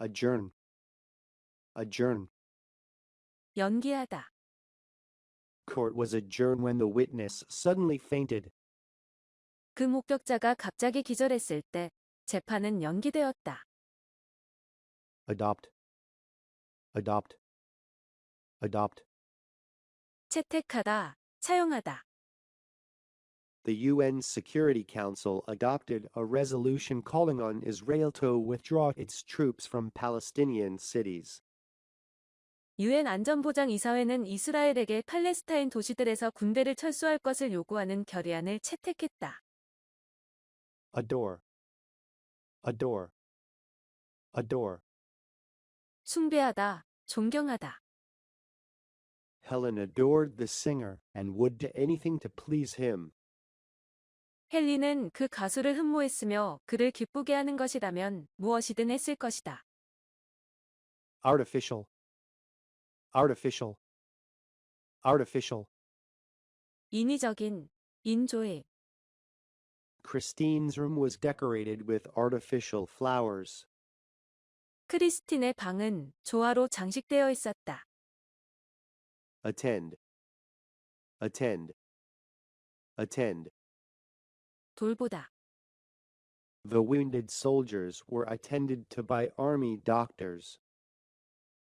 adjourn, adjourn. 연기하다. Court was adjourned when the witness suddenly fainted. 그 목격자가 갑자기 기절했을 때 재판은 연기되었다. Adopt, adopt, adopt. 채택하다, 차용하다. The UN Security Council adopted a resolution calling on Israel to withdraw its troops from Palestinian cities. 유엔 안전보장이사회는 이스라엘에게 팔레스타인 도시들에서 군대를 철수할 것을 요구하는 결의안을 채택했다. Adore, adore, adore. 숭배하다, 존경하다. Helen adored the singer and would do anything to please him. 헨리는 그 가수를 흠모했으며 그를 기쁘게 하는 것이라면 무엇이든 했을 것이다. Artificial, artificial, artificial. 인위적인, 인조의. Christine's room was decorated with artificial flowers. 크리스틴의 방은 조화로 장식되어 있었다. Attend, attend, attend. 돌보다. The wounded soldiers were attended to by army doctors.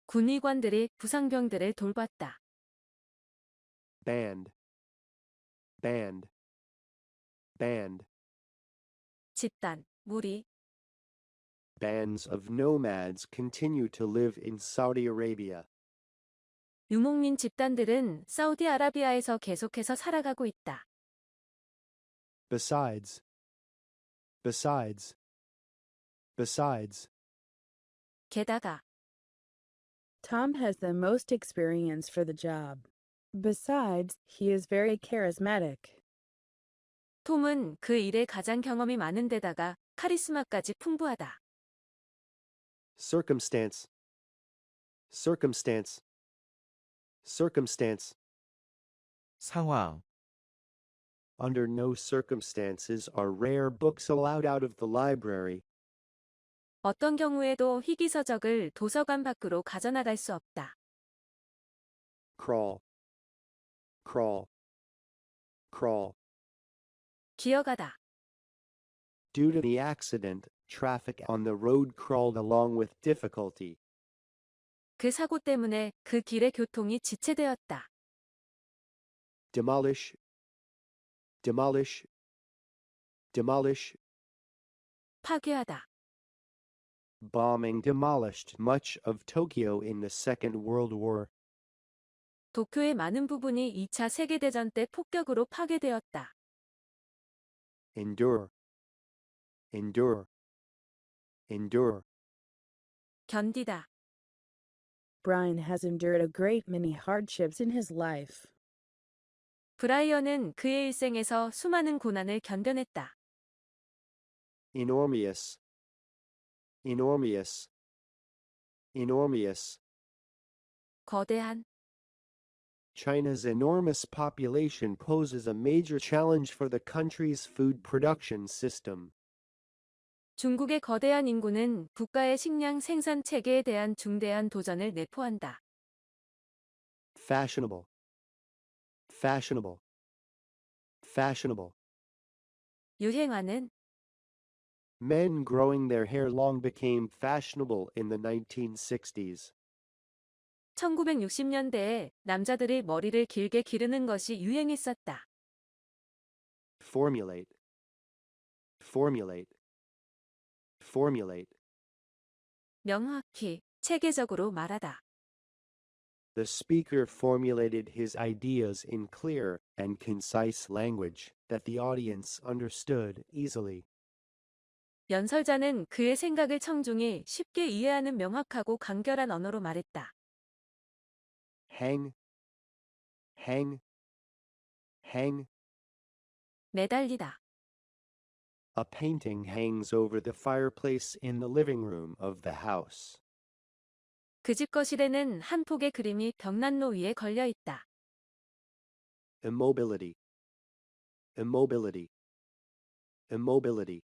군의관들이 부상병들을 돌봤다. Band, band, band. 집단, 무리. Bands of nomads continue to live in Saudi Arabia. 유목민 집단들은 사우디아라비아에서 계속해서 살아가고 있다. Besides, besides, besides. 게다가. Tom has the most experience for the job. Besides, he is very charismatic. 톰은 그 일에 가장 경험이 많은 데다가 카리스마까지 풍부하다. Circumstance, circumstance, circumstance. 상황, Under no circumstances are rare books allowed out of the library. 어떤 경우에도 희귀서적을 도서관 밖으로 가져나갈 수 없다. Crawl, crawl, crawl. 기어가다. Due to the accident, traffic on the road crawled along with difficulty. 그 사고 때문에 그 길의 교통이 지체되었다. Demolish, demolish, demolish. 파괴하다. Bombing demolished much of Tokyo in the Second World War. 도쿄의 많은 부분이 2차 세계대전 때 폭격으로 파괴되었다. Endure, endure, endure. 견디다. Brian has endured a great many hardships in his life. 브라이언은 그의 일생에서 수많은 고난을 견뎌냈다. Enormous, enormous, enormous. 거대한. China's enormous population poses a major challenge for the country's food production system. 중국의 거대한 인구는 국가의 식량 생산 체계에 대한 중대한 도전을 내포한다. Fashionable, fashionable, fashionable. 유행하는. Men growing their hair long became fashionable in the 1960s. 1960년대에 남자들이 머리를 길게 기르는 것이 유행했었다. Formulate, formulate, formulate. 명확히, 체계적으로 말하다. The speaker formulated his ideas in clear and concise language that the audience understood easily. 연설자는 그의 생각을 청중이 쉽게 이해하는 명확하고 간결한 언어로 말했다. Hang, hang, hang. 매달리다. A painting hangs over the fireplace in the living room of the house. 그 집 거실에는 한 폭의 그림이 벽난로 위에 걸려 있다. Immobility, immobility, immobility.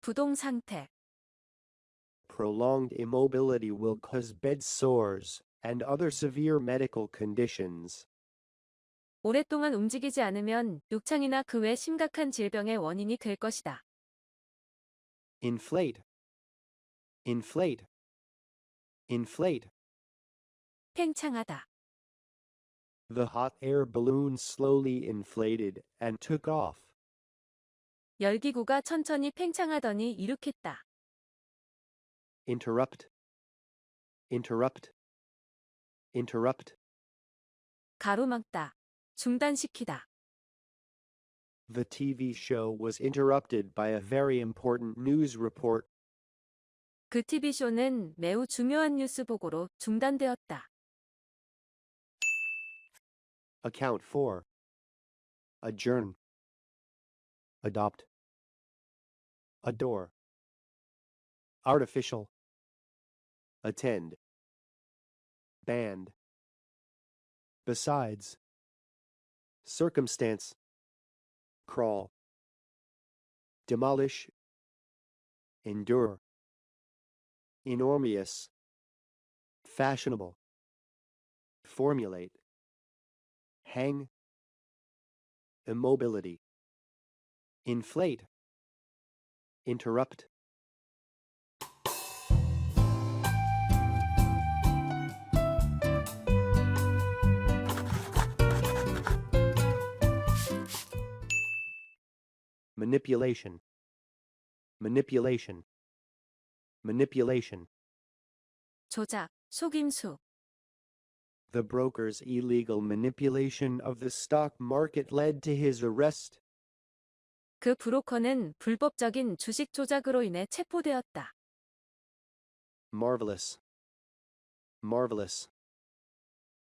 부동 상태. Prolonged immobility will cause bed sores and other severe medical conditions. 오랫동안 움직이지 않으면 욕창이나 그 외 심각한 질병의 원인이 될 것이다. Inflate, inflate, inflate. 팽창하다. The hot air balloon slowly inflated and took off. 열기구가 천천히 팽창하더니 이륙했다. Interrupt, interrupt, interrupt. 가로막다. 중단시키다. The TV show was interrupted by a very important news report. 그 TV쇼는 매우 중요한 뉴스 보고로 중단되었다. Account for. Adjourn. Adopt. Adore. Artificial. Attend. band. Besides. Circumstance. Crawl. Demolish. Endure. Enormous. Fashionable. Formulate. Hang. Immobility. Inflate. Interrupt. Manipulation. Manipulation. Manipulation. 조작, 속임수. The broker's illegal manipulation of the stock market led to his arrest. 그 브로커는 불법적인 주식 조작으로 인해 체포되었다. Marvelous. Marvelous.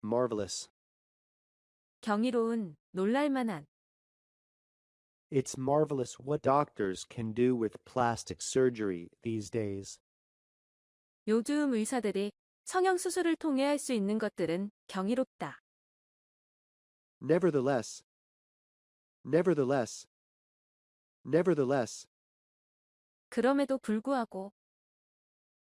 Marvelous. 경이로운, 놀랄만한. It's marvelous what doctors can do with plastic surgery these days. 요즘 의사들이 성형수술을 통해 할 수 있는 것들은 경이롭다. Nevertheless. Nevertheless. Nevertheless. 그럼에도 불구하고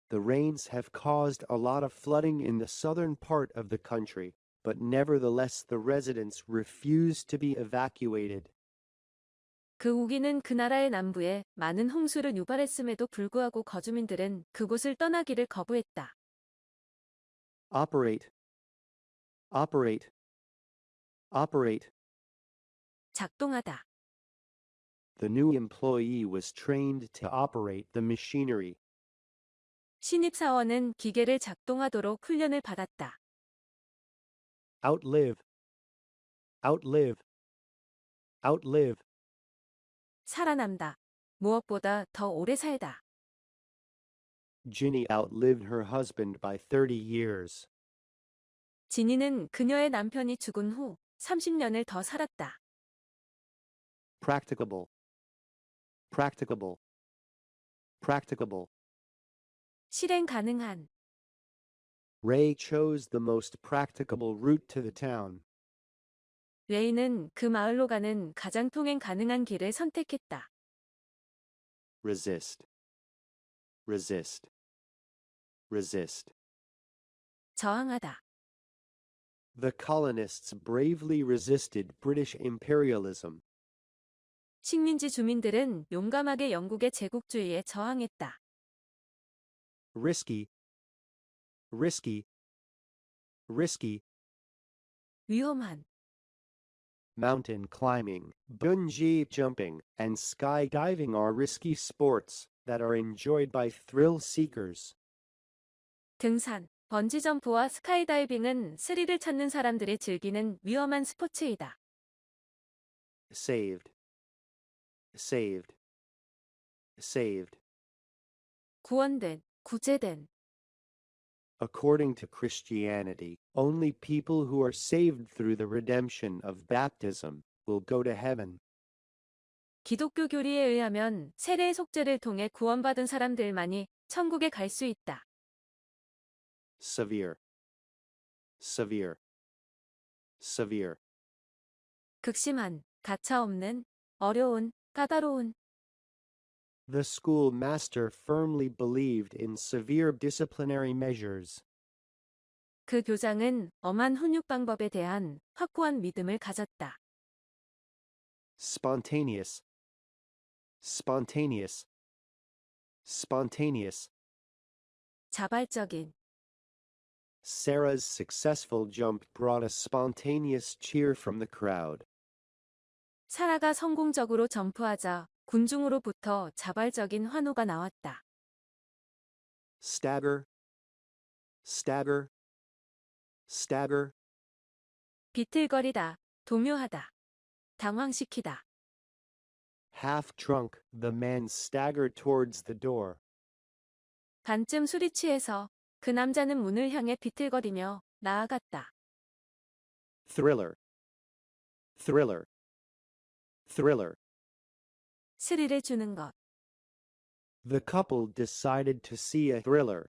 The rains have caused a lot of flooding in the southern part of the country, but nevertheless the residents refused to be evacuated. 그 우기는 그 나라의 남부에 많은 홍수를 유발했음에도 불구하고 거주민들은 그곳을 떠나기를 거부했다. Operate. Operate. Operate. 작동하다. The new employee was trained to operate the machinery. 신입사원은 기계를 작동하도록 훈련을 받았다. Outlive. Outlive. Outlive. 살아남다. 무엇보다 더 오래 살다. Ginny outlived her husband by 30 years. 지니는 그녀의 남편이 죽은 후 30년을 더 살았다. Practicable. Practicable. Practicable. 실행 가능한. Ray chose the most practicable route to the town. 레이는 그 마을로 가는 가장 통행 가능한 길을 선택했다. Resist. Resist. Resist. 저항하다. The colonists bravely resisted British imperialism. 식민지 주민들은 용감하게 영국의 제국주의에 저항했다. Risky. Risky. Risky. 위험한. Mountain climbing, bungee jumping, and skydiving are risky sports that are enjoyed by thrill seekers. 등산, 번지점프와 스카이다이빙은 스릴을 찾는 사람들이 즐기는 위험한 스포츠이다. Saved. Saved. Saved. 구원된, 구제된. According to Christianity, only people who are saved through the redemption of baptism will go to heaven. 기독교 교리에 의하면 세례의 속죄를 통해 구원받은 사람들만이 천국에 갈 수 있다. Severe. Severe. Severe. 극심한, 가차없는, 어려운, 까다로운. The schoolmaster firmly believed in severe disciplinary measures. 그 교장은 엄한 훈육 방법에 대한 확고한 믿음을 가졌다. Spontaneous. Spontaneous. Spontaneous. 자발적인. Sarah's successful jump brought a spontaneous cheer from the crowd. 사라가 성공적으로 점프하자 군중으로부터 자발적인 환호가 나왔다. Stagger. Stagger. Stagger. 비틀거리다, 도묘하다, 당황시키다. Half drunk, the man staggered towards the door. 반쯤 술이 취해서 그 남자는 문을 향해 비틀거리며 나아갔다. Thriller. Thriller. Thriller. 스릴을 주는 것. The couple decided to see a thriller.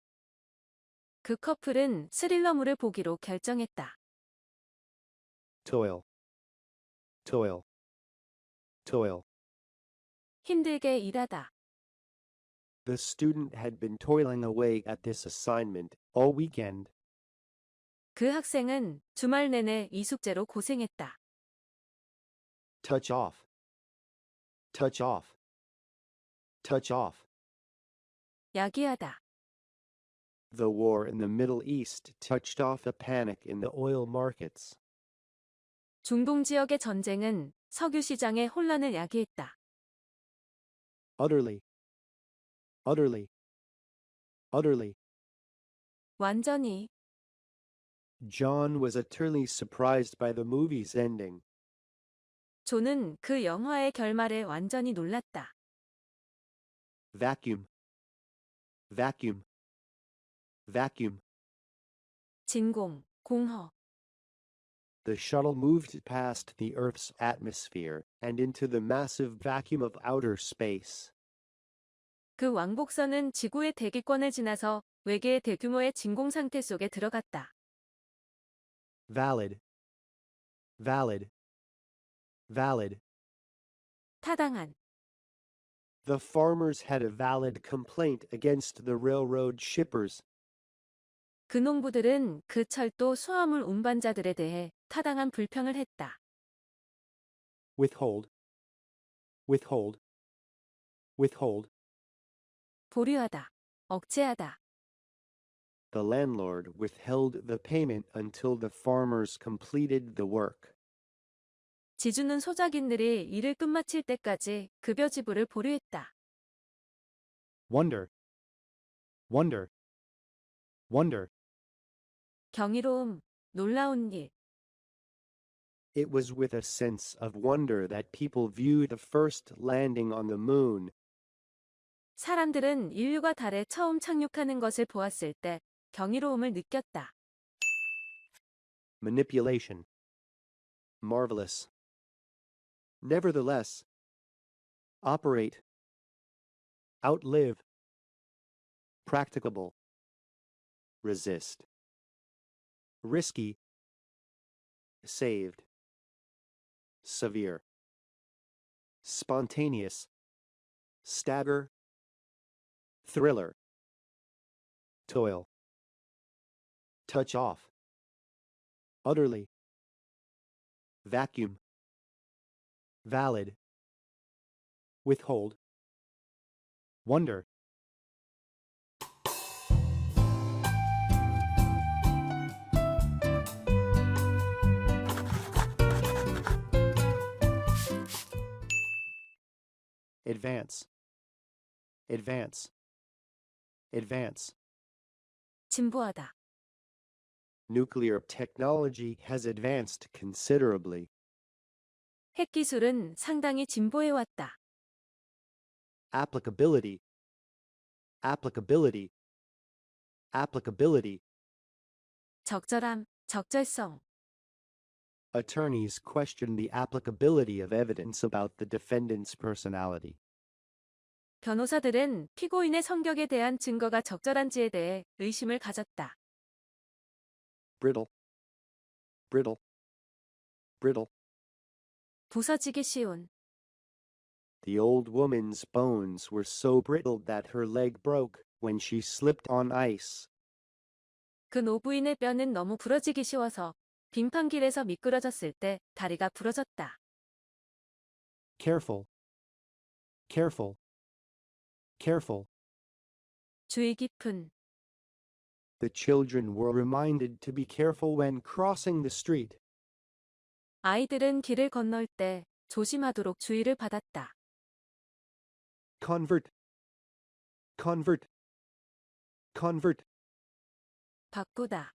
그 커플은 스릴러물을 보기로 결정했다. toil, toil, toil. 힘들게 일하다. The student had been toiling away at this assignment all weekend. 그 학생은 주말 내내 이 숙제로 고생했다. Touch off, touch off, touch off. 야기하다. The war in the Middle East touched off a panic in the oil markets. 중동 지역의 전쟁은 석유 시장의 혼란을 야기했다. Utterly, utterly, utterly. 완전히. John was utterly surprised by the movie's ending. 존은 그 영화의 결말에 완전히 놀랐다. Vacuum, vacuum, vacuum. 진공, 공허. The shuttle moved past the Earth's atmosphere and into the massive vacuum of outer space. 그 왕복선은 지구의 대기권을 지나서 외계의 대규모의 진공 상태 속에 들어갔다. Valid, valid, valid. 타당한. The farmers had a valid complaint against the railroad shippers. 그 농부들은 그 철도 수화물 운반자들에 대해 타당한 불평을 했다. Withhold, withhold, withhold. 보류하다. 억제하다. The landlord withheld the payment until the farmers completed the work. 지주는 소작인들이 일을 끝마칠 때까지 급여 지불을 보류했다. Wonder, wonder, wonder. 경이로움, 놀라운 일. It was with a sense of wonder that people viewed the first landing on the moon. 사람들은 인류가 달에 처음 착륙하는 것을 보았을 때 경이로움을 느꼈다. Manipulation. Marvelous. Nevertheless. Operate. Outlive. Practicable. Resist. Risky. Saved. Severe. Spontaneous. Stagger. Thriller. Toil. Touch off. Utterly. Vacuum. Valid. Withhold. Wonder. Advance. Advance. Advance. 진보하다. Nuclear technology has advanced considerably. 핵기술은 상당히 진보해왔다. Applicability. Applicability. Applicability. 적절함, 적절성. Attorneys question the applicability of evidence about the defendant's personality. 변호사들은 피고인의 성격에 대한 증거가 적절한지에 대해 의심을 가졌다. Brittle. Brittle. Brittle. 부서지기 쉬운. The old woman's bones were so brittle that her leg broke when she slipped on ice. 그 노부인의 뼈는 너무 부러지기 쉬워서 빙판길에서 미끄러졌을 때 다리가 부러졌다. Careful. Careful. Careful. 주의 깊은. The children were reminded to be careful when crossing the street. 아이들은 길을 건널 때 조심하도록 주의를 받았다. Convert. Convert. Convert. 바꾸다.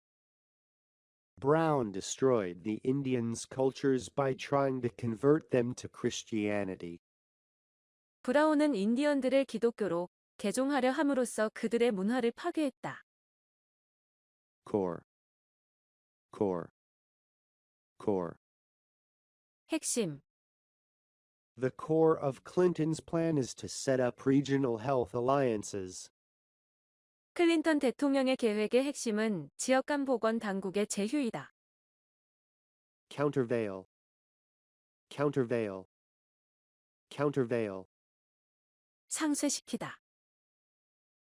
Brown destroyed the Indians' cultures by trying to convert them to Christianity. 브라운은 인디언들을 기독교로 개종하려 함으로써 그들의 문화를 파괴했다. Core. Core. Core. 핵심. The core of Clinton's plan is to set up regional health alliances. 클린턴 대통령의 계획의 핵심은 지역간 보건 당국의 제휴이다. countervail, countervail, countervail. 상쇄시키다.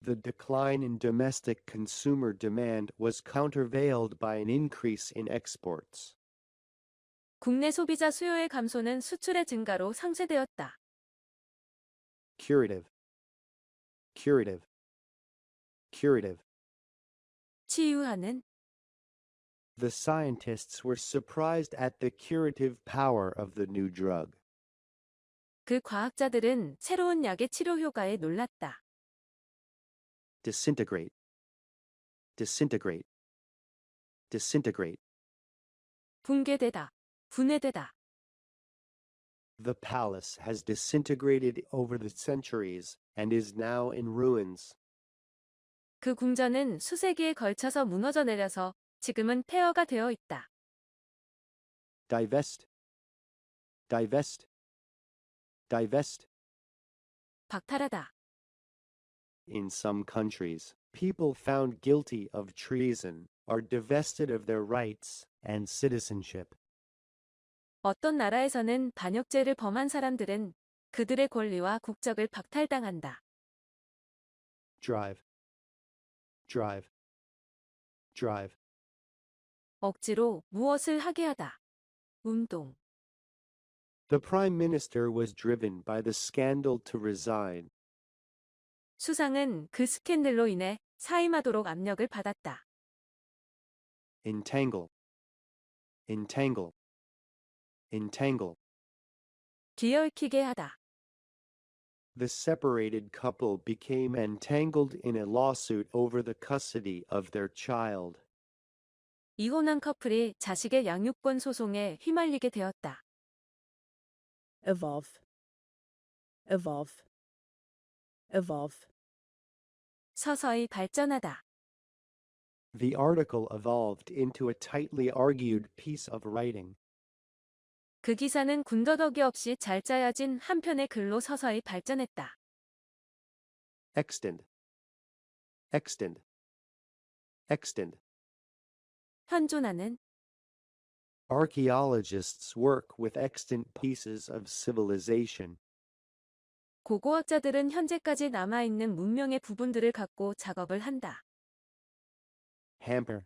The decline in domestic consumer demand was countervailed by an increase in exports. 국내 소비자 수요의 감소는 수출의 증가로 상쇄되었다. Curative, curative, curative. 치유하는. The scientists were surprised at the curative power of the new drug. 그 과학자들은 새로운 약의 치료 효과에 놀랐다. Disintegrate, disintegrate, disintegrate. 붕괴되다. 분해되다. The palace has disintegrated over the centuries and is now in ruins. 그 궁전은 수세기에 걸쳐서 무너져 내려서 지금은 폐허가 되어 있다. Divest, divest, divest. 박탈하다. In some countries, people found guilty of treason are divested of their rights and citizenship. 어떤 나라에서는 반역죄를 범한 사람들은 그들의 권리와 국적을 박탈당한다. Drive, drive, drive. 억지로 무엇을 하게 하다. 운동. The Prime Minister was driven by the scandal to resign. 수상은 그 스캔들로 인해 사임하도록 압력을 받았다. Entangle, entangle, entangle. 기어얽히게 하다. The separated couple became entangled in a lawsuit over the custody of their child. 이혼한 커플이 자식의 양육권 소송에 휘말리게 되었다. Evolve, evolve, evolve. 서서히 발전하다. The article evolved into a tightly argued piece of writing. 그 기사는 군더더기 없이 잘 짜여진 한 편의 글로 서서히 발전했다. Extant, extant, extant. 현존하는. Archaeologists work with extant pieces of civilization. 고고학자들은 현재까지 남아있는 문명의 부분들을 갖고 작업을 한다. Hamper,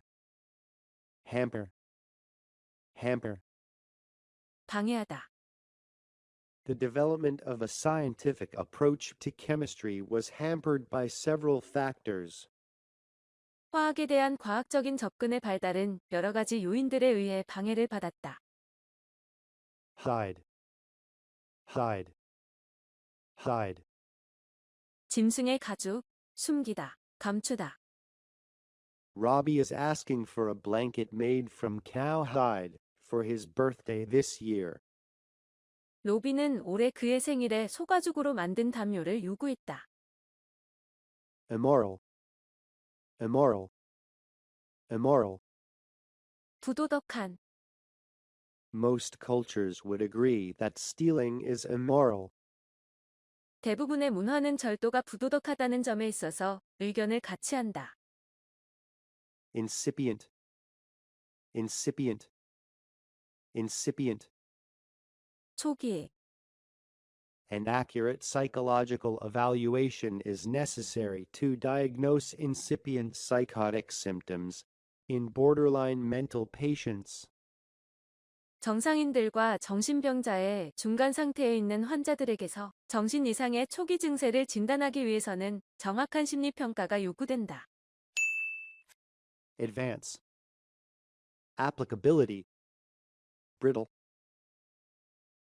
hamper, hamper. 방해하다. The development of a scientific approach to chemistry was hampered by several factors. 화학에 대한 과학적인 접근의 발달은 여러 가지 요인들에 의해 방해를 받았다. Hide, hide, hide. 짐승의 가죽, 숨기다, 감추다. Robbie is asking for a blanket made from cow hide for his birthday this year. 로비는 올해 그의 생일에 소가죽으로 만든 담요를 요구했다. Immoral, immoral, immoral. 부도덕한. Most cultures would agree that stealing is immoral. 대부분의 문화는 절도가 부도덕하다는 점에 있어서 의견을 같이 한다. Incipient, incipient, incipient. 초기. An accurate psychological evaluation is necessary to diagnose incipient psychotic symptoms in borderline mental patients. 정상인들과 정신병자의 중간 상태에 있는 환자들에게서 정신 이상의 초기 증세를 진단하기 위해서는 정확한 심리평가가 요구된다. Advance, applicability, brittle,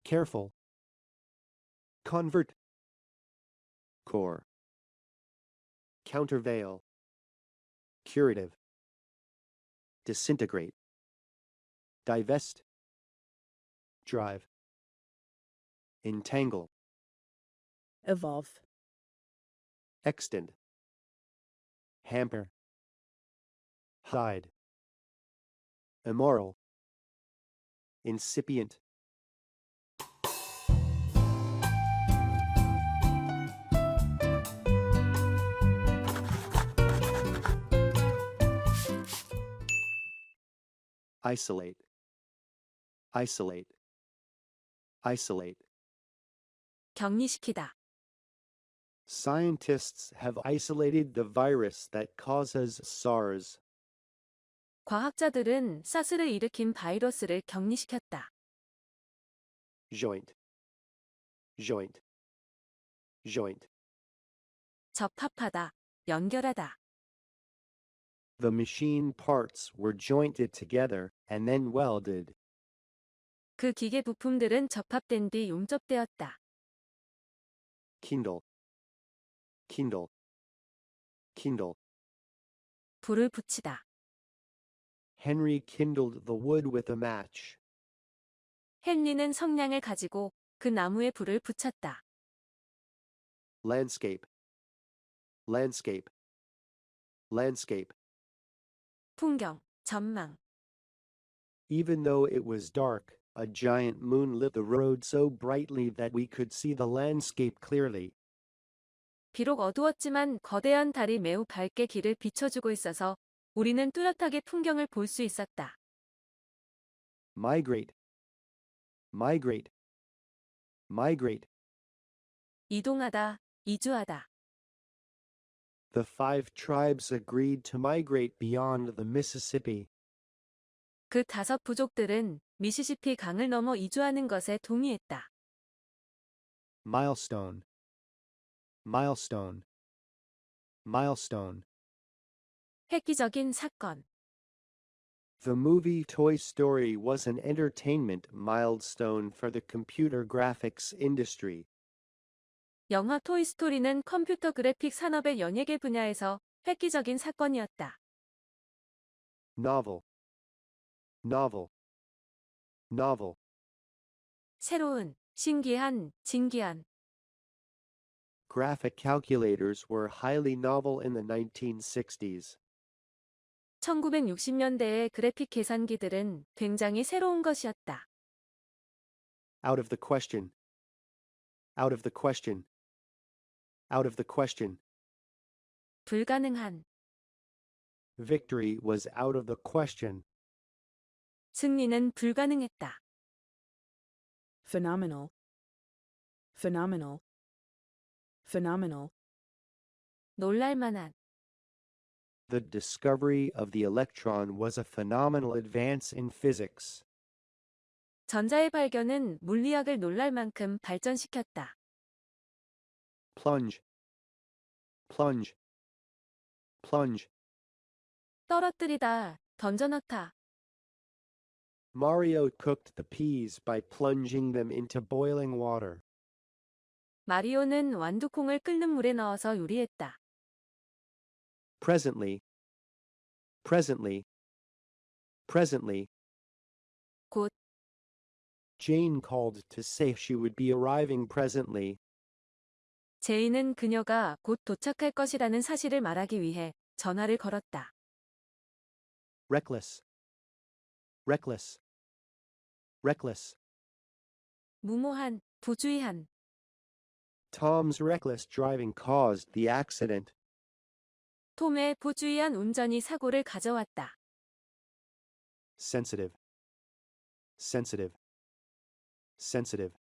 careful, convert, core, countervail, curative, disintegrate, divest, drive, entangle, Evolve. extend, hamper, hide, immoral, incipient. isolate, isolate, isolate. 격리시키다. Scientists have isolated the virus that causes SARS. 과학자들은 사스를 일으킨 바이러스를 격리시켰다. Joint, joint, joint. 접합하다, 연결하다. The machine parts were jointed together and then welded. 그 기계 부품들은 접합된 뒤 용접되었다. Kindle, kindle, kindle. 불을 붙이다. Henry kindled the wood with a match. 헨리는 성냥을 가지고 그 나무에 불을 붙였다. Landscape, landscape, landscape. 풍경, 전망. Even though it was dark, a giant moon lit the road so brightly that we could see the landscape clearly. 비록 어두웠지만 거대한 달이 매우 밝게 길을 비춰주고 있어서 우리는 뚜렷하게 풍경을 볼 수 있었다. Migrate, migrate, migrate. 이동하다, 이주하다. The 5 tribes agreed to migrate beyond the Mississippi. 그 5 부족들은 미시시피 강을 넘어 이주하는 것에 동의했다. Milestone, milestone, milestone. 획기적인 사건. The movie Toy Story was an entertainment milestone for the computer graphics industry. 영화 토이스토리는 컴퓨터 그래픽 산업의 연예계 분야에서 획기적인 사건이었다. Novel, novel, novel. 새로운, 신기한, 진기한. Graphic calculators were highly novel in the 1960s. 1960년대의 그래픽 계산기들은 굉장히 새로운 것이었다. Out of the question, out of the question, out of the question. 불가능한. Victory was out of the question. 승리는 불가능했다. Phenomenal, phenomenal, phenomenal. 놀랄만한. The discovery of the electron was a phenomenal advance in physics. 전자의 발견은 물리학을 놀랄 만큼 발전시켰다. Plunge, plunge, plunge. 떨어뜨리다, 던져넣다. Mario cooked the peas by plunging them into boiling water. 마리오는 완두콩을 끓는 물에 넣어서 요리했다. Presently, presently, presently. 곧. Jane called to say she would be arriving presently. 제인은 그녀가 곧 도착할 것이라는 사실을 말하기 위해 전화를 걸었다. Reckless, reckless, reckless. 무모한, 부주의한. Tom's reckless driving caused the accident. 톰의 부주의한 운전이 사고를 가져왔다. Sensitive, sensitive, sensitive.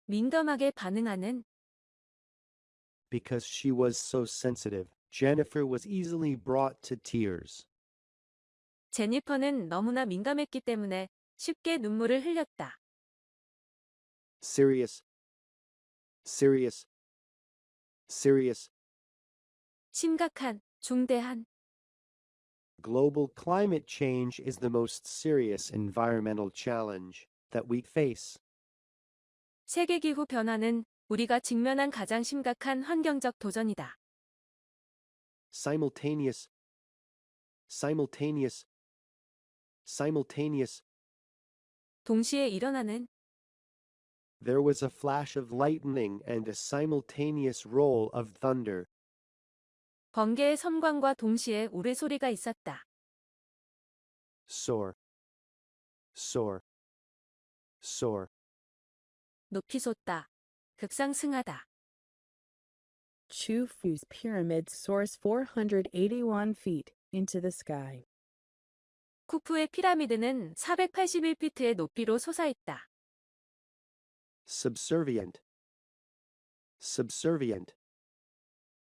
민감하게 반응하는. Because she was so sensitive, Jennifer was easily brought to tears. 제니퍼는 너무나 민감했기 때문에 쉽게 눈물을 흘렸다. Serious, serious, serious. 심각한, 중대한. Global climate change is the most serious environmental challenge that we face. 세계기후 변화는 우리가 직면한 가장 심각한 환경적 도전이다. Simultaneous, simultaneous, simultaneous. 동시에 일어나는. There was a flash of lightning and a simultaneous roll of thunder. 번개의 섬광과 동시에 우레소리가 있었다. Soar, soar, soar. 높이 솟다. 급상승하다. Khufu's pyramid soars 481 feet into the sky. 쿠프의 피라미드는 481피트의 높이로 솟아있다. subservient, subservient,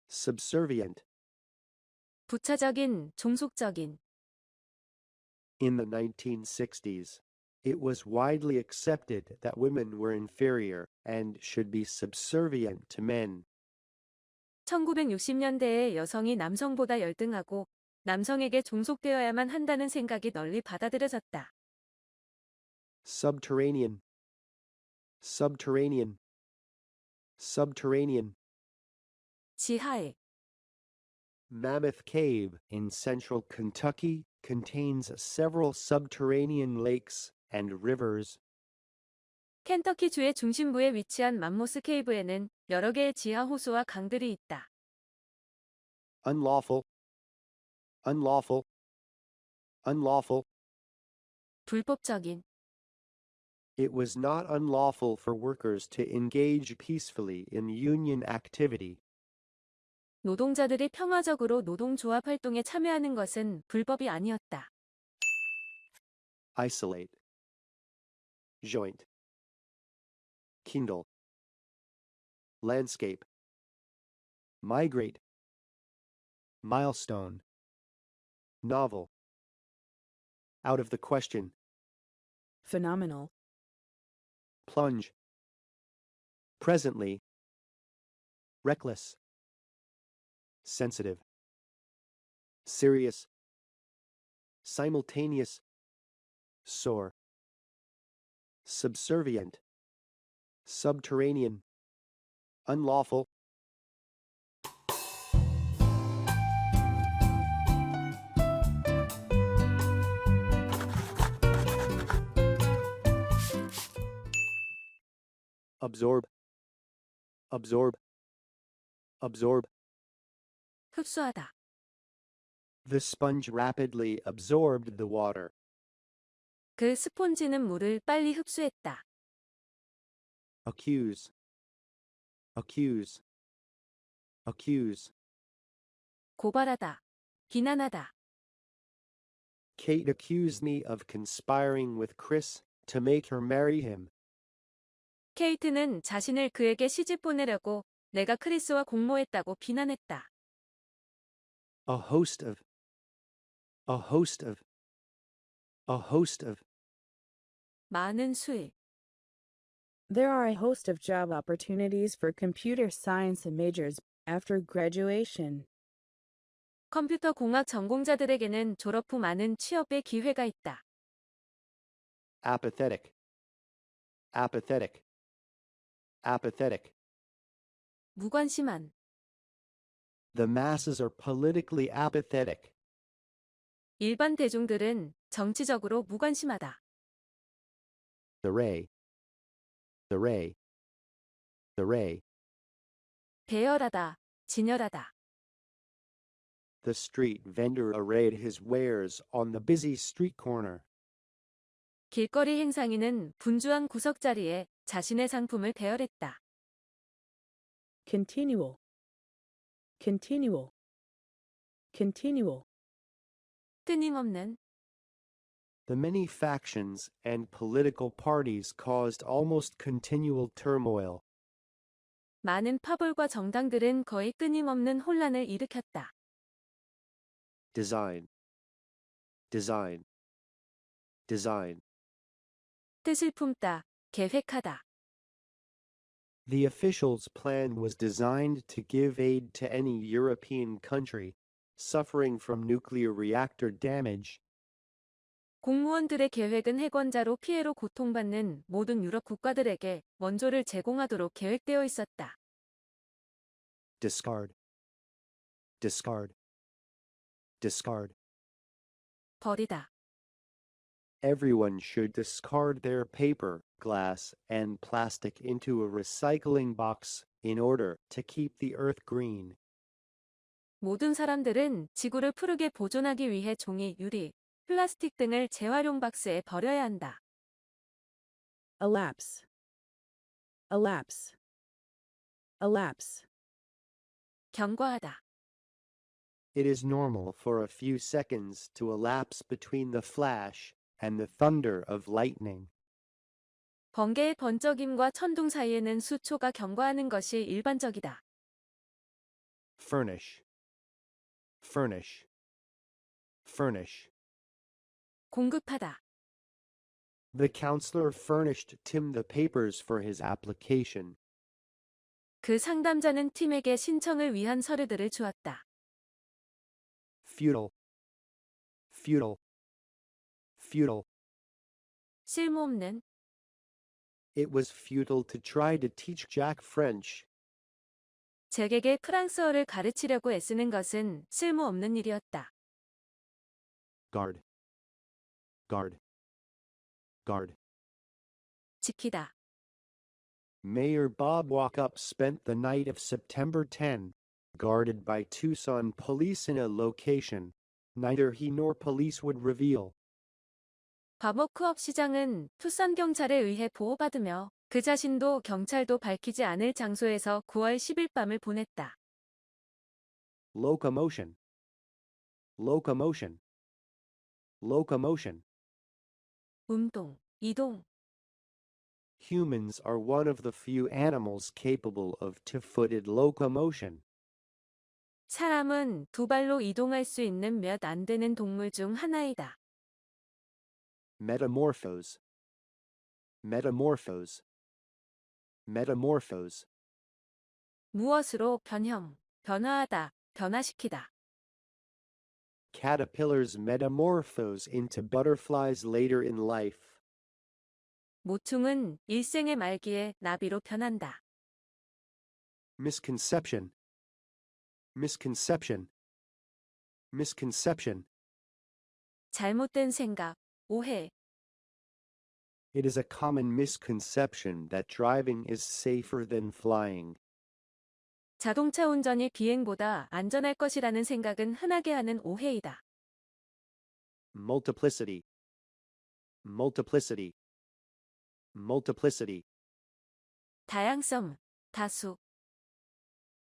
subservient. 부차적인, 종속적인. In the 1960s, it was widely accepted that women were inferior and should be subservient to men. 1960년대에 여성이 남성보다 열등하고 남성에게 종속되어야만 한다는 생각이 널리 받아들여졌다. Subterranean, subterranean, subterranean. 지하에. Mammoth Cave in central Kentucky contains several subterranean lakes and rivers. 켄터키주의 중심부에 위치한 맘모스 케이브에는 여러 개의 지하 호수와 강들이 있다. Unlawful, unlawful, unlawful. 불법적인. It was not unlawful for workers to engage peacefully in union activity. 노동자들이 평화적으로 노동조합 활동에 참여하는 것은 불법이 아니었다. Isolate, joint, kindle, landscape, migrate, milestone, novel. Out of the question, phenomenal, plunge, presently, reckless, sensitive, serious, simultaneous, sore, subservient, subterranean, unlawful. Absorb, absorb, absorb. 흡수하다. The sponge rapidly absorbed the water. 그 스폰지는 물을 빨리 흡수했다. Accuse, accuse, accuse. 고발하다. 비난하다. Kate accused me of conspiring with Chris to make her marry him. 케이트는 자신을 그에게 시집 보내려고 내가 크리스와 공모했다고 비난했다. A host of, a host of, a host of. 많은 수일. There are a host of job opportunities for computer science majors after graduation. 컴퓨터 공학 전공자들에게는 졸업 후 많은 취업의 기회가 있다. Apathetic, apathetic, apathetic. 무관심한. The masses are politically apathetic. 일반 대중들은 정치적으로 무관심하다. The ray, the ray, the ray. 대열하다. 진열하다. The street vendor arrayed his wares on the busy street corner. 길거리 행상인은 분주한 구석자리에 자신의 상품을 대열했다. Continual, continual, continual. 끊임없는. The many factions and political parties caused almost continual turmoil. 많은 파벌과 정당들은 거의 끊임없는 혼란을 일으켰다. Design, design, design. 뜻을 품다. 계획하다. The officials' plan was designed to give aid to any European country suffering from nuclear reactor damage. 공무원들의 계획은 핵원자로 피해로 고통받는 모든 유럽 국가들에게 원조를 제공하도록 계획되어 있었다. Discard, discard, discard. 버리다. Everyone should discard their paper, glass, and plastic into a recycling box in order to keep the earth green. 모든 사람들은 지구를 푸르게 보존하기 위해 종이, 유리, 플라스틱 등을 재활용 박스에 버려야 한다. Elapse, elapse, elapse. 경과하다. It is normal for a few seconds to elapse between the flash and the thunder of lightning. 번개의 번쩍임과 천둥 사이에는 수초가 경과하는 것이 일반적이다. Furnish. Furnish. Furnish. 공급하다. The counselor furnished Tim the papers for his application. 그 상담자는 팀에게 신청을 위한 서류들을 주었다. Futile. Futile. Futile. 쓸모없는. It was futile to try to teach Jack French. 잭에게 프랑스어를 가르치려고 애쓰는 것은 쓸모없는 일이었다. Guard. Guard. Guard. 지키다. Mayor Bob Walkup spent the night of September 10, guarded by Tucson police in a location neither he nor police would reveal. 바버크업 시장은 투싼 경찰에 의해 보호받으며 그 자신도 경찰도 밝히지 않을 장소에서 9월 10일 밤을 보냈다. Locomotion. Locomotion. Locomotion. 운동, 이동. Humans are one of the few animals capable of two-footed locomotion. 사람은 두 발로 이동할 수 있는 몇 안 되는 동물 중 하나이다. Metamorphose. Metamorphose. Metamorphose. 무엇으로 변형, 변화하다, 변화시키다. Caterpillars metamorphose into butterflies later in life. 모충은 일생의 말기에 나비로 변한다. Misconception. Misconception. Misconception. 잘못된 생각, 오해. It is a common misconception that driving is safer than flying. 자동차 운전이 비행보다 안전할 것이라는 생각은 흔하게 하는 오해이다. Multiplicity. Multiplicity. Multiplicity. 다양성, 다수.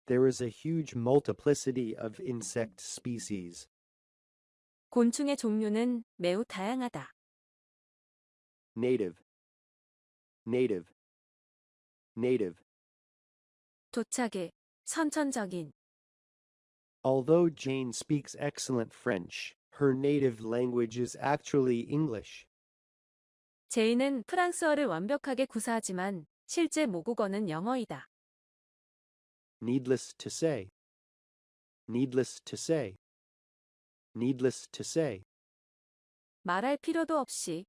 There is a huge multiplicity of insect species. 곤충의 종류는 매우 다양하다. Native. Native. Native. 도착의, 선천적인. Although Jane speaks excellent French, her native language is actually English. 제인은 프랑스어를 완벽하게 구사하지만 실제 모국어는 영어이다. Needless to say. Needless to say. Needless to say. 말할 필요도 없이.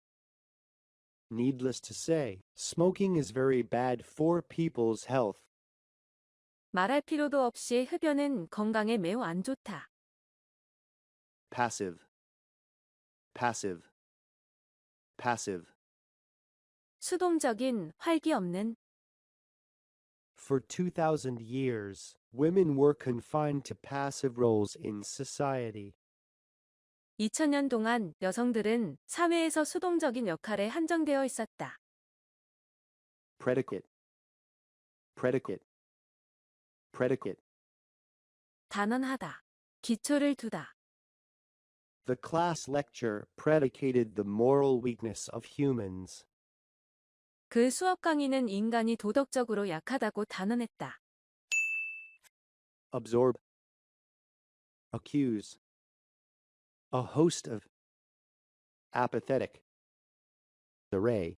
Needless to say, smoking is very bad for people's health. 말할 필요도 없이 흡연은 건강에 매우 안 좋다. Passive. Passive. Passive. 수동적인, 활기 없는. For 2,000 years, women were confined to passive roles in society. 2000년 동안 여성들은 사회에서 수동적인 역할에 한정되어 있었다. Predicate. Predicate. Predicate. 단언하다. 기초를 두다. The class lecture predicated the moral weakness of humans. 그 수업 강의는 인간이 도덕적으로 약하다고 단언했다. Absorb. Accuse. A host of. Apathetic. Array.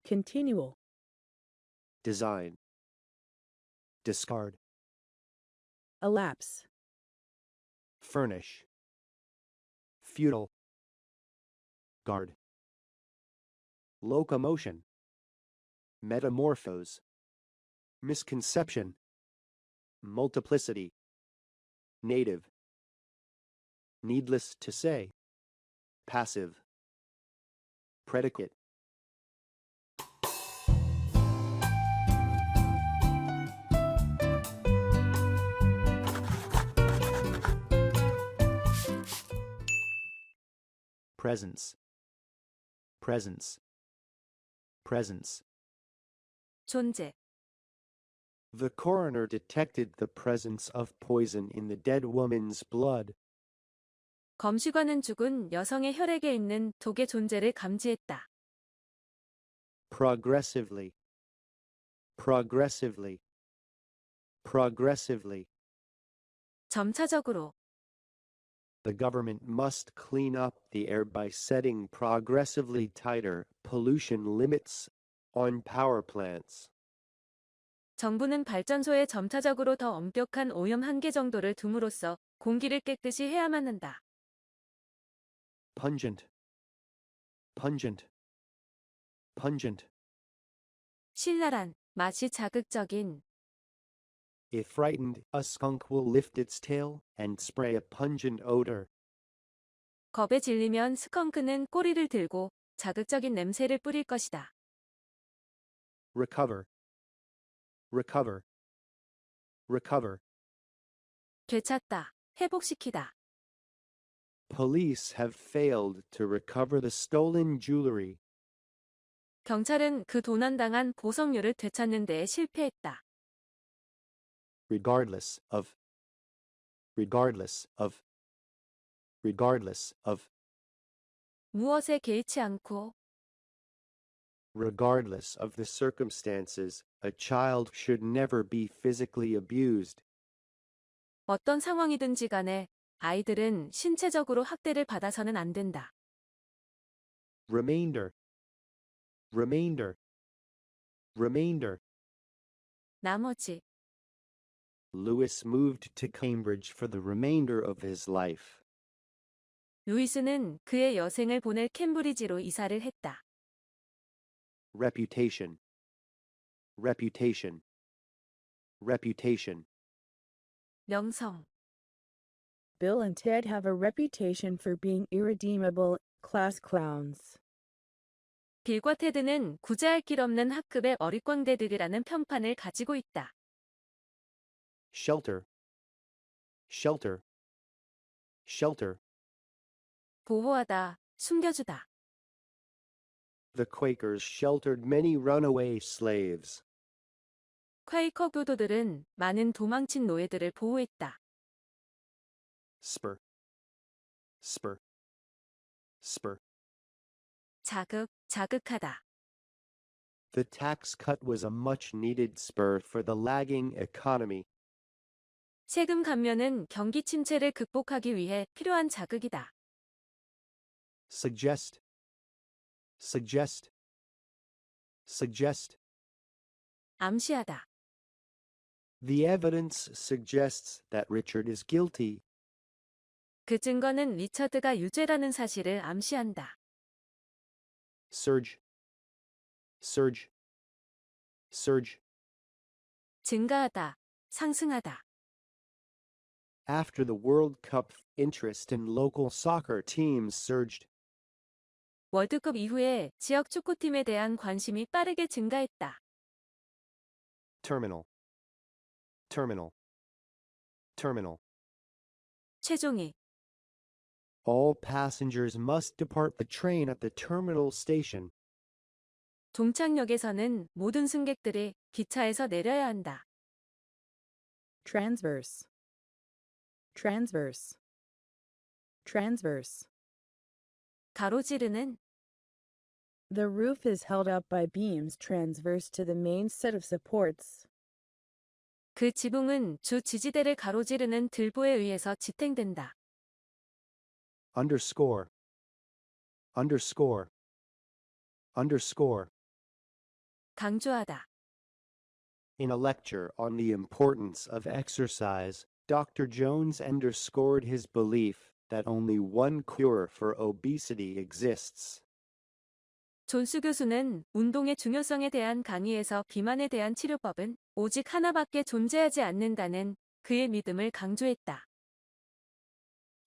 Continual. Design. Discard. Elapse. Furnish. Futile. Guard. Locomotion. Metamorphose. Misconception. Multiplicity. Native. Needless to say. Passive. Predicate. Presence. Presence. Presence. 존재. The coroner detected the presence of poison in the dead woman's blood. 검시관은 죽은 여성의 혈액에 있는 독의 존재를 감지했다. Progressively. Progressively. Progressively. 점차적으로. The government must clean up the air by setting progressively tighter pollution limits on power plants. 정부는 발전소에 점차적으로 더 엄격한 오염 한계 정도를 둠으로써 공기를 깨끗이 해야만 한다. Pungent. Pungent. Pungent. 신랄한, 맛이 자극적인. If frightened, a skunk will lift its tail and spray a pungent odor. 겁에 질리면 스컹크는 꼬리를 들고 자극적인 냄새를 뿌릴 것이다. Recover. Recover. Recover. 되찾다, 회복시키다. Police have failed to recover the stolen jewelry. 경찰은 그 도난당한 보석류를 되찾는 데에 실패했다. Regardless of. Regardless of. Regardless of. 무엇에 개의치 않고. Regardless of the circumstances, a child should never be physically abused. 어떤 상황이든지 간에 아이들은 신체적으로 학대를 받아서는 안 된다. Remainder. Remainder. Remainder. 나머지. Lewis moved to Cambridge for the remainder of his life. 루이스는 그의 여생을 보낼 캠브리지로 이사를 했다. Reputation. Reputation. Reputation. 명성. Bill and Ted have a reputation for being irredeemable class clowns. 빌과 테드는 구제할 길 없는 학급의 어릿광대들이라는 평판을 가지고 있다. Shelter. Shelter. Shelter. 보호하다, 숨겨주다. The Quakers sheltered many runaway slaves. 퀘이커 교도들은 많은 도망친 노예들을 보호했다. Spur. Spur. Spur. 자극, 자극하다. The tax cut was a much-needed spur for the lagging economy. 세금 감면은 경기 침체를 극복하기 위해 필요한 자극이다. Suggest. Suggest. Suggest. 암시하다. The evidence suggests that Richard is guilty. 그 증거는 리처드가 유죄라는 사실을 암시한다. Surge. Surge. Surge. 증가하다, 상승하다. After the World Cup, interest in local soccer teams surged. 월드컵 이후에 지역 축구팀에 대한 관심이 빠르게 증가했다. Terminal. Terminal. Terminal. 최종이. All passengers must depart the train at the terminal station. 동착역에서는 모든 승객들이 기차에서 내려야 한다. Transverse. Transverse. Transverse. 가로지르는. The roof is held up by beams transverse to the main set of supports. 그 지붕은 주 지지대를 가로지르는 들보에 의해서 지탱된다. Underscore. Underscore. Underscore. 강조하다. In a lecture on the importance of exercise, Dr. Jones underscored his belief that only one cure for obesity exists. 존스 교수는 운동의 중요성에 대한 강의에서 비만에 대한 치료법은 오직 하나밖에 존재하지 않는다는 그의 믿음을 강조했다.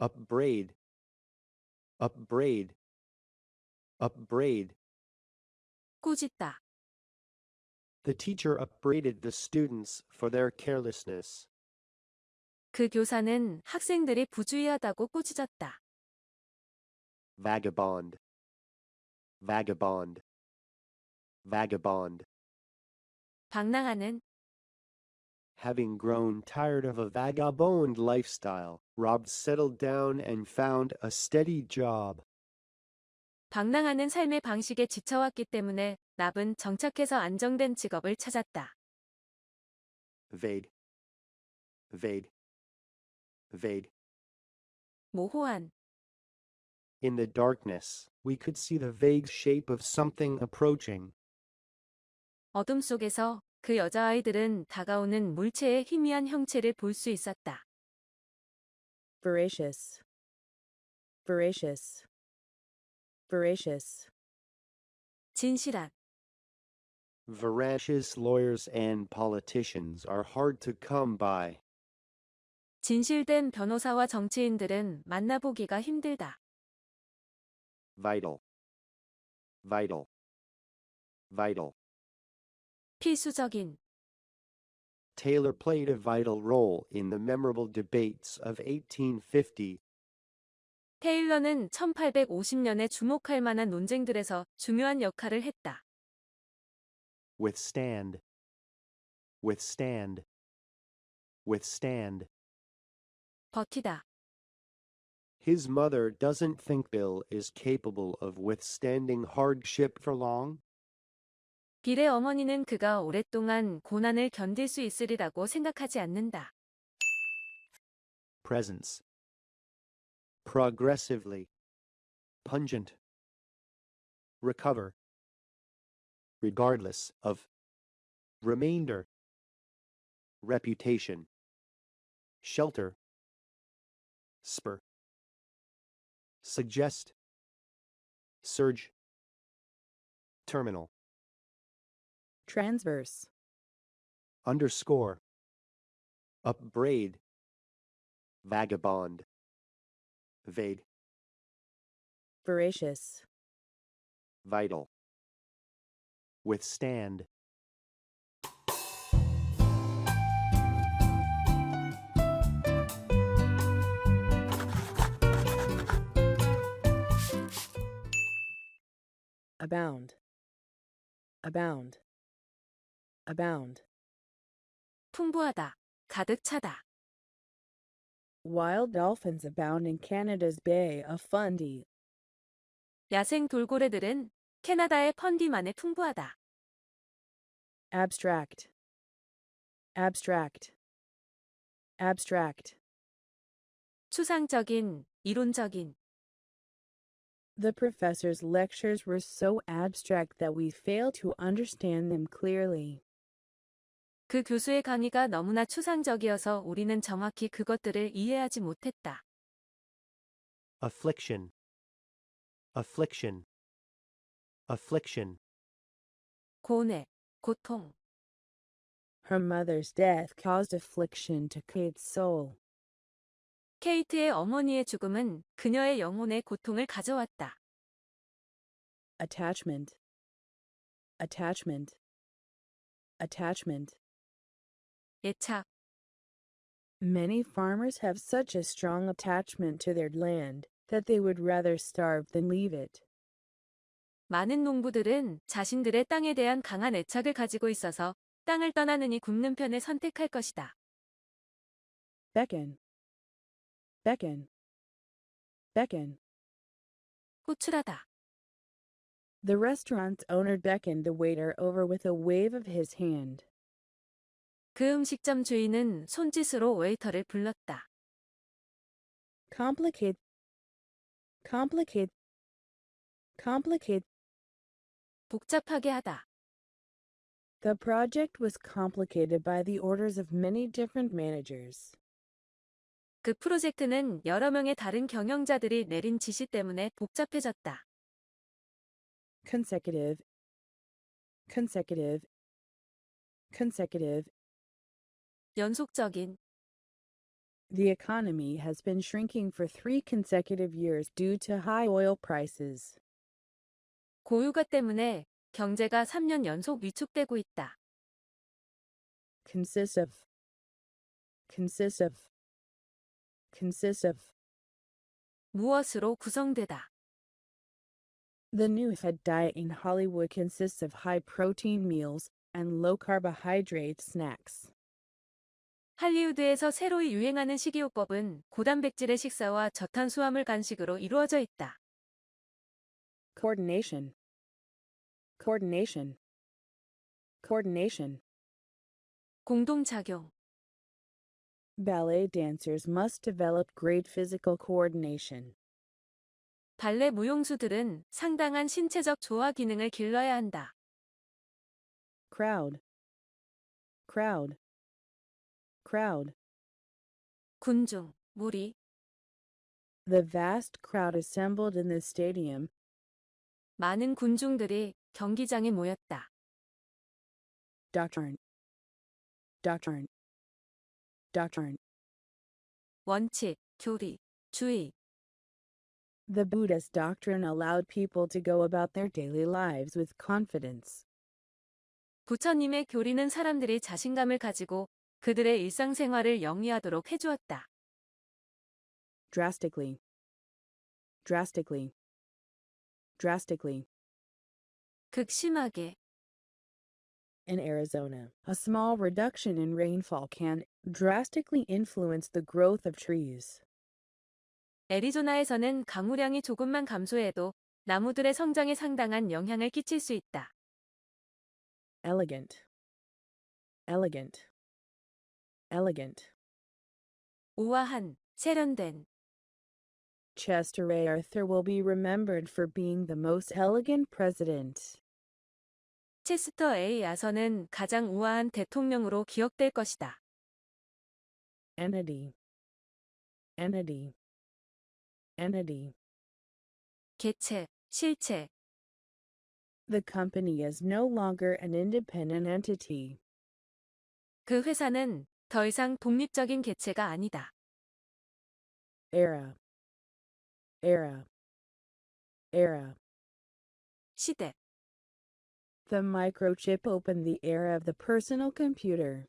Upbraid. Upbraid. Upbraid. 꾸짖다. The teacher upbraided the students for their carelessness. 그 교사는 학생들이 부주의하다고 꾸짖었다. Vagabond. Vagabond. Vagabond. 방랑하는. having grown tired of a vagabond lifestyle, Rob settled down and found a steady job. 방랑하는 삶의 방식에 지쳐왔기 때문에 랍은 정착해서 안정된 직업을 찾았다. Evade. Evade. Evade. 모호한. In the darkness, we could see the vague shape of something approaching. 어둠 속에서 그 여자아이들은 다가오는 물체의 희미한 형체를 볼 수 있었다. Voracious. Voracious. Voracious. 진실한. Voracious lawyers and politicians are hard to come by. 진실된 변호사와 정치인들은 만나보기가 힘들다. Vital. Vital. Vital. 필수적인. Taylor played a vital role in the memorable debates of 1850. 테일러는 1850년에 주목할 만한 논쟁들에서 중요한 역할을 했다. Withstand. Withstand. Withstand. 버티다. His mother doesn't think Bill is capable of withstanding hardship for long. 빌의 어머니는 그가 오랫동안 고난을 견딜 수 있으리라고 생각하지 않는다. Presence. Progressively. Pungent. Recover. Regardless of. Remainder. Reputation. Shelter. Spur. Suggest. Surge. Terminal. Transverse. Underscore. Upbraid. Vagabond. Evade. Voracious. Vital. Withstand. Abound. Abound. Abound. 풍부하다. 가득 차다. Wild dolphins abound in Canada's Bay of Fundy. 야생 돌고래들은 캐나다의 펀디만에 풍부하다. Abstract. Abstract. Abstract. 추상적인, 이론적인. The professor's lectures were so abstract that we failed to understand them clearly. 그 교수의 강의가 너무나 추상적이어서 우리는 정확히 그것들을 이해하지 못했다. Affliction. Affliction. Affliction. 고뇌, 고통. Her mother's death caused affliction to Kate's soul. 케이트의 어머니의 죽음은 그녀의 영혼에 고통을 가져왔다. Attachment. Attachment. Attachment. 애착. Many farmers have such a strong attachment to their land that they would rather starve than leave it. 많은 농부들은 자신들의 땅에 대한 강한 애착을 가지고 있어서 땅을 떠나느니 굶는 편을 선택할 것이다. Beckon. Beckon. Beckon. 호출하다. The restaurant's owner beckoned the waiter over with a wave of his hand. 그 음식점 주인은 손짓으로 웨이터를 불렀다. Complicate. Complicate. Complicate. 복잡하게 하다. The project was complicated by the orders of many different managers. 그 프로젝트는 여러 명의 다른 경영자들이 내린 지시 때문에 복잡해졌다. Consecutive. Consecutive. Consecutive. 연속적인. The economy has been shrinking for 3 consecutive years due to high oil prices. 고유가 때문에 경제가 3년 연속 위축되고 있다. Consists of. Consists of. Consists of. 무엇으로 구성되다. The new fed diet in Hollywood consists of high protein meals and low carbohydrate snacks. 할리우드에서 새로이 유행하는 식이요법은 고단백질의 식사와 저탄수화물 간식으로 이루어져 있다. Coordination. Coordination. Coordination. 공동작용. Ballet dancers must develop great physical coordination. 발레 무용수들은 상당한 신체적 조화 기능을 길러야 한다. Crowd. Crowd. Crowd. 군중, 무리. The vast crowd assembled in the stadium. 많은 군중들이 경기장에 모였다. Doctrine. Doctrine. Doctrine. 원칙, 교리, 주의. The Buddhist doctrine allowed people to go about their daily lives with confidence. 부처님의 교리는 사람들이 자신감을 가지고 그들의 일상생활을 영위하도록 해주었다. Drastically. Drastically. Drastically. 극심하게. In Arizona, a small reduction in rainfall can drastically influence the growth of trees. 애리조나에서는 강우량이 조금만 감소해도 나무들의 성장에 상당한 영향을 끼칠 수 있다. Elegant. Elegant. Elegant. 우아한, 세련된. Chester A. Arthur will be remembered for being the most elegant president. 체스터 A. 야선은 가장 우아한 대통령으로 기억될 것이다. Entity. Entity. Entity. 개체, 실체. The company is no longer an independent entity. 그 회사는 더 이상 독립적인 개체가 아니다. Era. Era. Era. 시대. The microchip opened the era of the personal computer.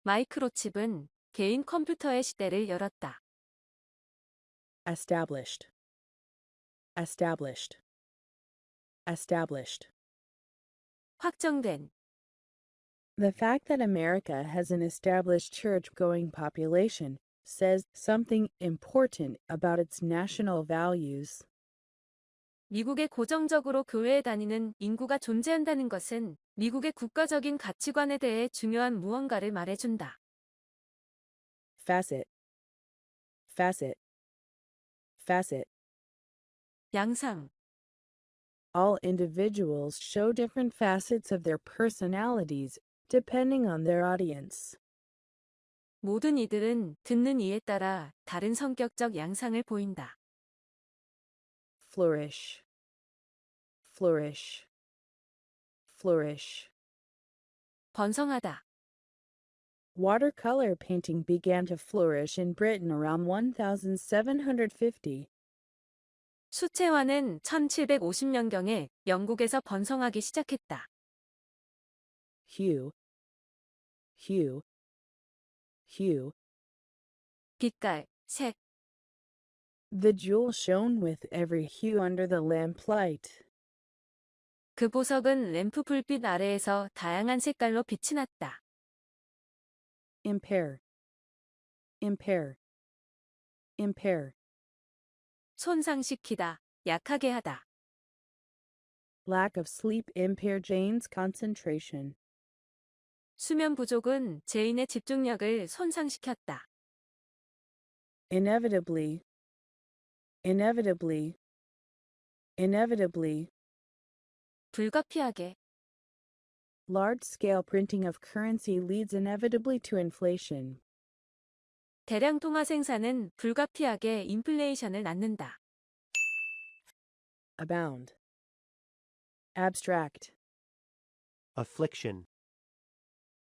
마이크로칩은 개인 컴퓨터의 시대를 열었다. Established. Established. Established. 확정된. The fact that America has an established church-going population says something important about its national values. 미국에 고정적으로 교회에 다니는 인구가 존재한다는 것은 미국의 국가적인 가치관에 대해 중요한 무언가를 말해준다. Facet. Facet. Facet. 양상. All individuals show different facets of their personalities depending on their audience. 모든 이들은 듣는 이에 따라 다른 성격적 양상을 보인다. Flourish. Flourish. Flourish. 번성하다. Watercolor painting began to flourish in Britain around 1750. 수채화는 1750년경에 영국에서 번성하기 시작했다. Hue. Hue. Hue. 빛깔, 색. The jewel shone with every hue under the lamplight. 그 보석은 램프 불빛 아래에서 다양한 색깔로 빛이 났다. Impair. Impair. Impair. 손상시키다, 약하게 하다. Lack of sleep impaired Jane's concentration. 수면 부족은 제인의 집중력을 손상시켰다. Inevitably. Inevitably. Inevitably. 불가피하게. Large-scale printing of currency leads inevitably to inflation. 대량 통화 생산은 불가피하게 인플레이션을 낳는다. Abound. Abstract. affliction,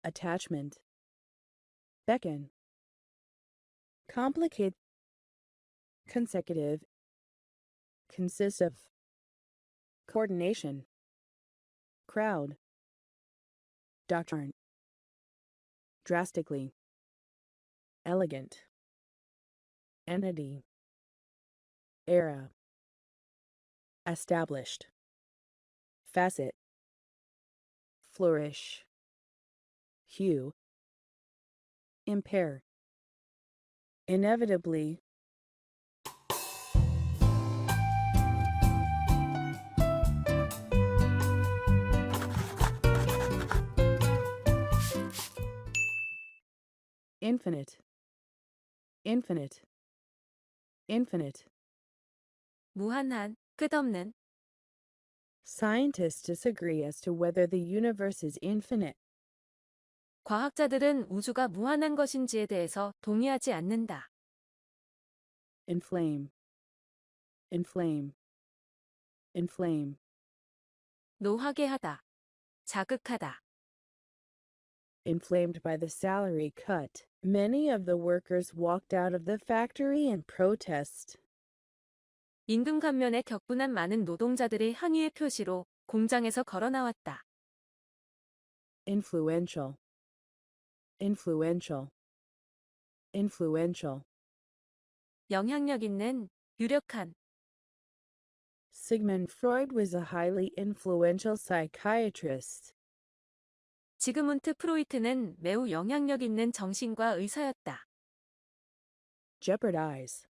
Attachment. Beckon. Complicate. Consecutive. Consists of. Coordination. Crowd. Doctrine. Drastically. Elegant. Entity. Era. Established. Facet. Flourish. Hue. impair. Inevitably. Infinite. Infinite. Infinite. 무한한, 끝없는. Scientists disagree as to whether the universe is infinite. 과학자들은 우주가 무한한 것인지에 대해서 동의하지 않는다. Inflame. Inflame. Inflame. 노하게 하다. 자극하다. Inflamed by the salary cut, many of the workers walked out of the factory in protest. 임금 감면에 격분한 많은 노동자들이 항의의 표시로 공장에서 걸어 나왔다. Influential. Influential. Influential. 영향력 있는, 유력한. Sigmund Freud was a highly influential psychiatrist. 지그문트 프로이트는 매우 영향력 있는 정신과 의사였다. Jeopardize.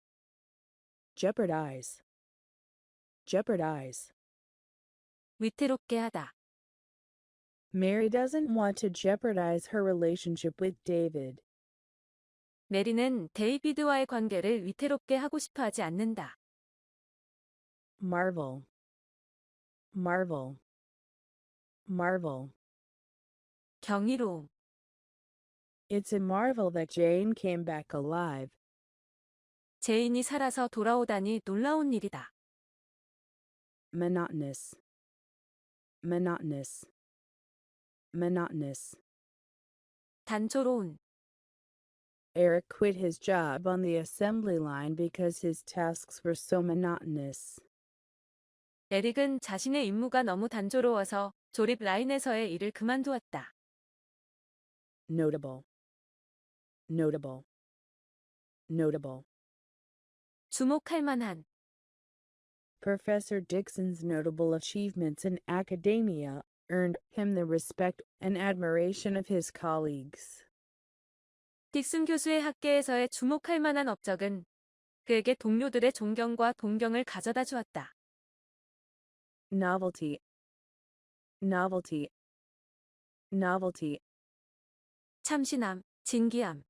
Jeopardize. Jeopardize. 위태롭게 하다. Mary doesn't want to jeopardize her relationship with David. 메리는 데이비드와의 관계를 위태롭게 하고 싶어 하지 않는다. Marvel. Marvel. Marvel. 경이로움. It's a marvel that Jane came back alive. 제인이 살아서 돌아오다니 놀라운 일이다. Monotonous. Monotonous. Monotonous. 단조로운. Eric quit his job on the assembly line because his tasks were so monotonous. 에릭은 자신의 임무가 너무 단조로워서 조립 라인에서의 일을 그만두었다. Notable. Notable. Notable. 주목할 만한. Professor Dixon's notable achievements in academia earned him the respect and admiration of his colleagues. 딕슨 교수의 학계에서의 주목할 만한 업적은 그에게 동료들의 존경과 동경을 가져다 주었다. Novelty. Novelty. Novelty. 참신함, 진기함.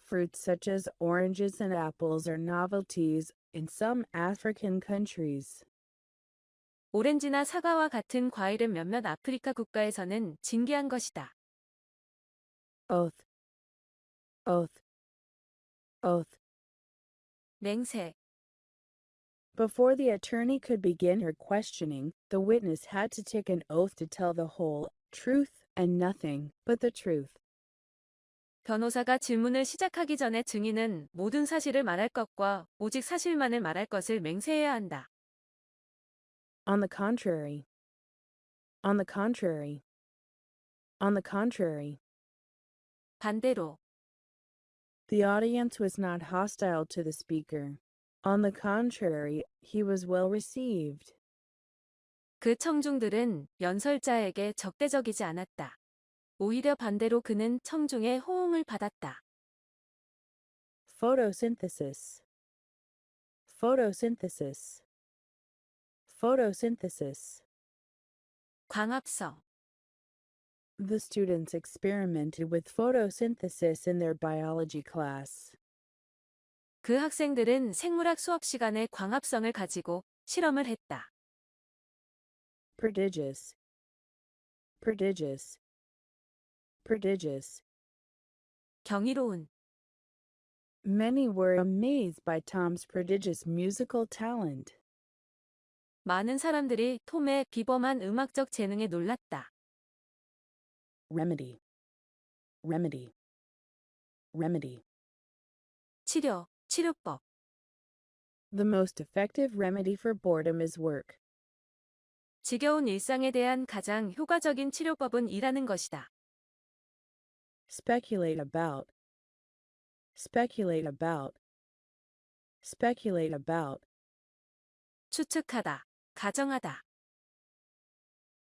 Fruits such as oranges and apples are novelties in some African countries. 오렌지나 사과와 같은 과일은 몇몇 아프리카 국가에서는 진기한 것이다. Oath. Oath. Oath. 맹세. Before the attorney could begin her questioning, the witness had to take an oath to tell the whole truth and nothing but the truth. 변호사가 질문을 시작하기 전에 증인은 모든 사실을 말할 것과 오직 사실만을 말할 것을 맹세해야 한다. On the contrary. On the contrary. On the contrary. 반대로. The audience was not hostile to the speaker. On the contrary, he was well received. 그 청중들은 연설자에게 적대적이지 않았다. 오히려 반대로 그는 청중의 호응을 받았다. Photosynthesis. Photosynthesis. Photosynthesis. 광합성. The students experimented with photosynthesis in their biology class. 그 학생들은 생물학 수업 시간에 광합성을 가지고 실험을 했다. Prodigious. Prodigious. Prodigious. 경이로운. Many were amazed by Tom's prodigious musical talent. 많은 사람들이 톰의 비범한 음악적 재능에 놀랐다. Remedy. Remedy. Remedy. 치료, 치료법. The most effective remedy for boredom is work. 지겨운 일상에 대한 가장 효과적인 치료법은 일하는 것이다. Speculate about. Speculate about. Speculate about. 추측하다, 가정하다.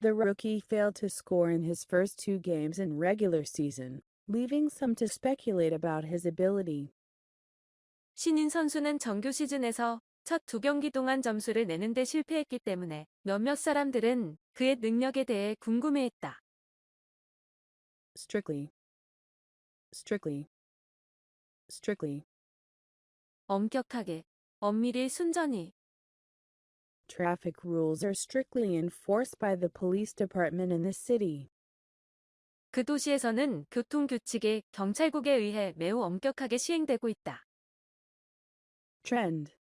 The rookie failed to score in his first two games in regular season, leaving some to speculate about his ability. 신인 선수는 정규 시즌에서 첫 2경기 동안 점수를 내는데 실패했기 때문에 몇몇 사람들은 그의 능력에 대해 궁금해했다. Strictly. Strictly. Strictly. 엄격하게, 엄밀히 순전히. Traffic rules are strictly enforced by the police department in the city. 그 도시에서는 교통규칙이 경찰국에 의해 매우 엄격하게 시행되고 있다. Trend.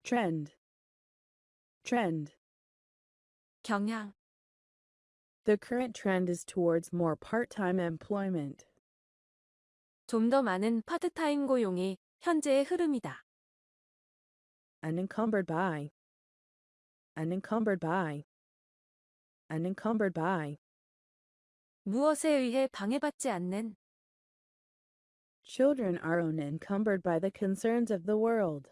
Trend. Trend. 경향. The current trend is towards more part-time employment. 좀 더 많은 파트타임 고용이 현재의 흐름이다. Unencumbered by. Unencumbered by. Unencumbered by. 무엇에 의해 방해받지 않는. Children are unencumbered by the concerns of the world.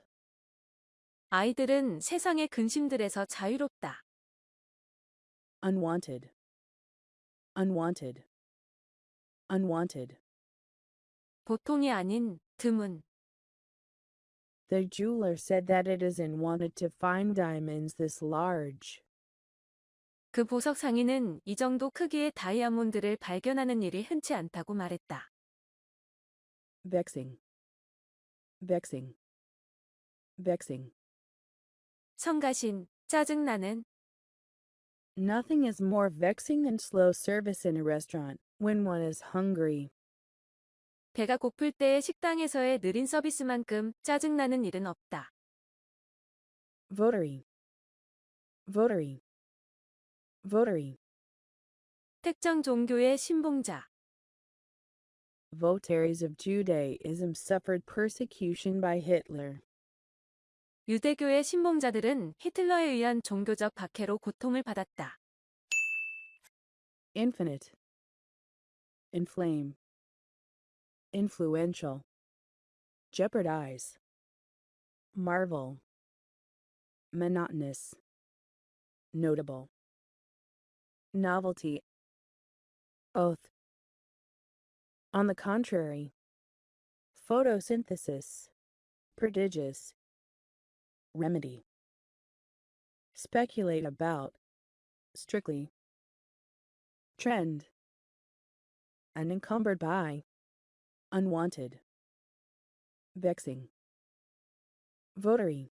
아이들은 세상의 근심들에서 자유롭다. Unwanted. Unwanted. Unwanted. 보통이 아닌, 드문. The jeweler said that it is unwanted to find diamonds this large. 그 보석 상인은 이 정도 크기의 다이아몬드를 발견하는 일이 흔치 않다고 말했다. Vexing. Vexing. Vexing. 성가신, 짜증나는. Nothing is more vexing than slow service in a restaurant when one is hungry. 배가 고플 때의 식당에서의 느린 서비스만큼 짜증나는 일은 없다. Votary. Votary. Votary. 특정 종교의 신봉자. Votaries of Judaism suffered persecution by Hitler. 유대교의 신봉자들은 히틀러에 의한 종교적 박해로 고통을 받았다. Infinite. Inflame. Influential. Jeopardize. Marvel. Monotonous. Notable. Novelty. Oath. On the contrary. Photosynthesis. Prodigious. Remedy. Speculate about. Strictly. Trend. Unencumbered by. Unwanted. Vexing. Votary.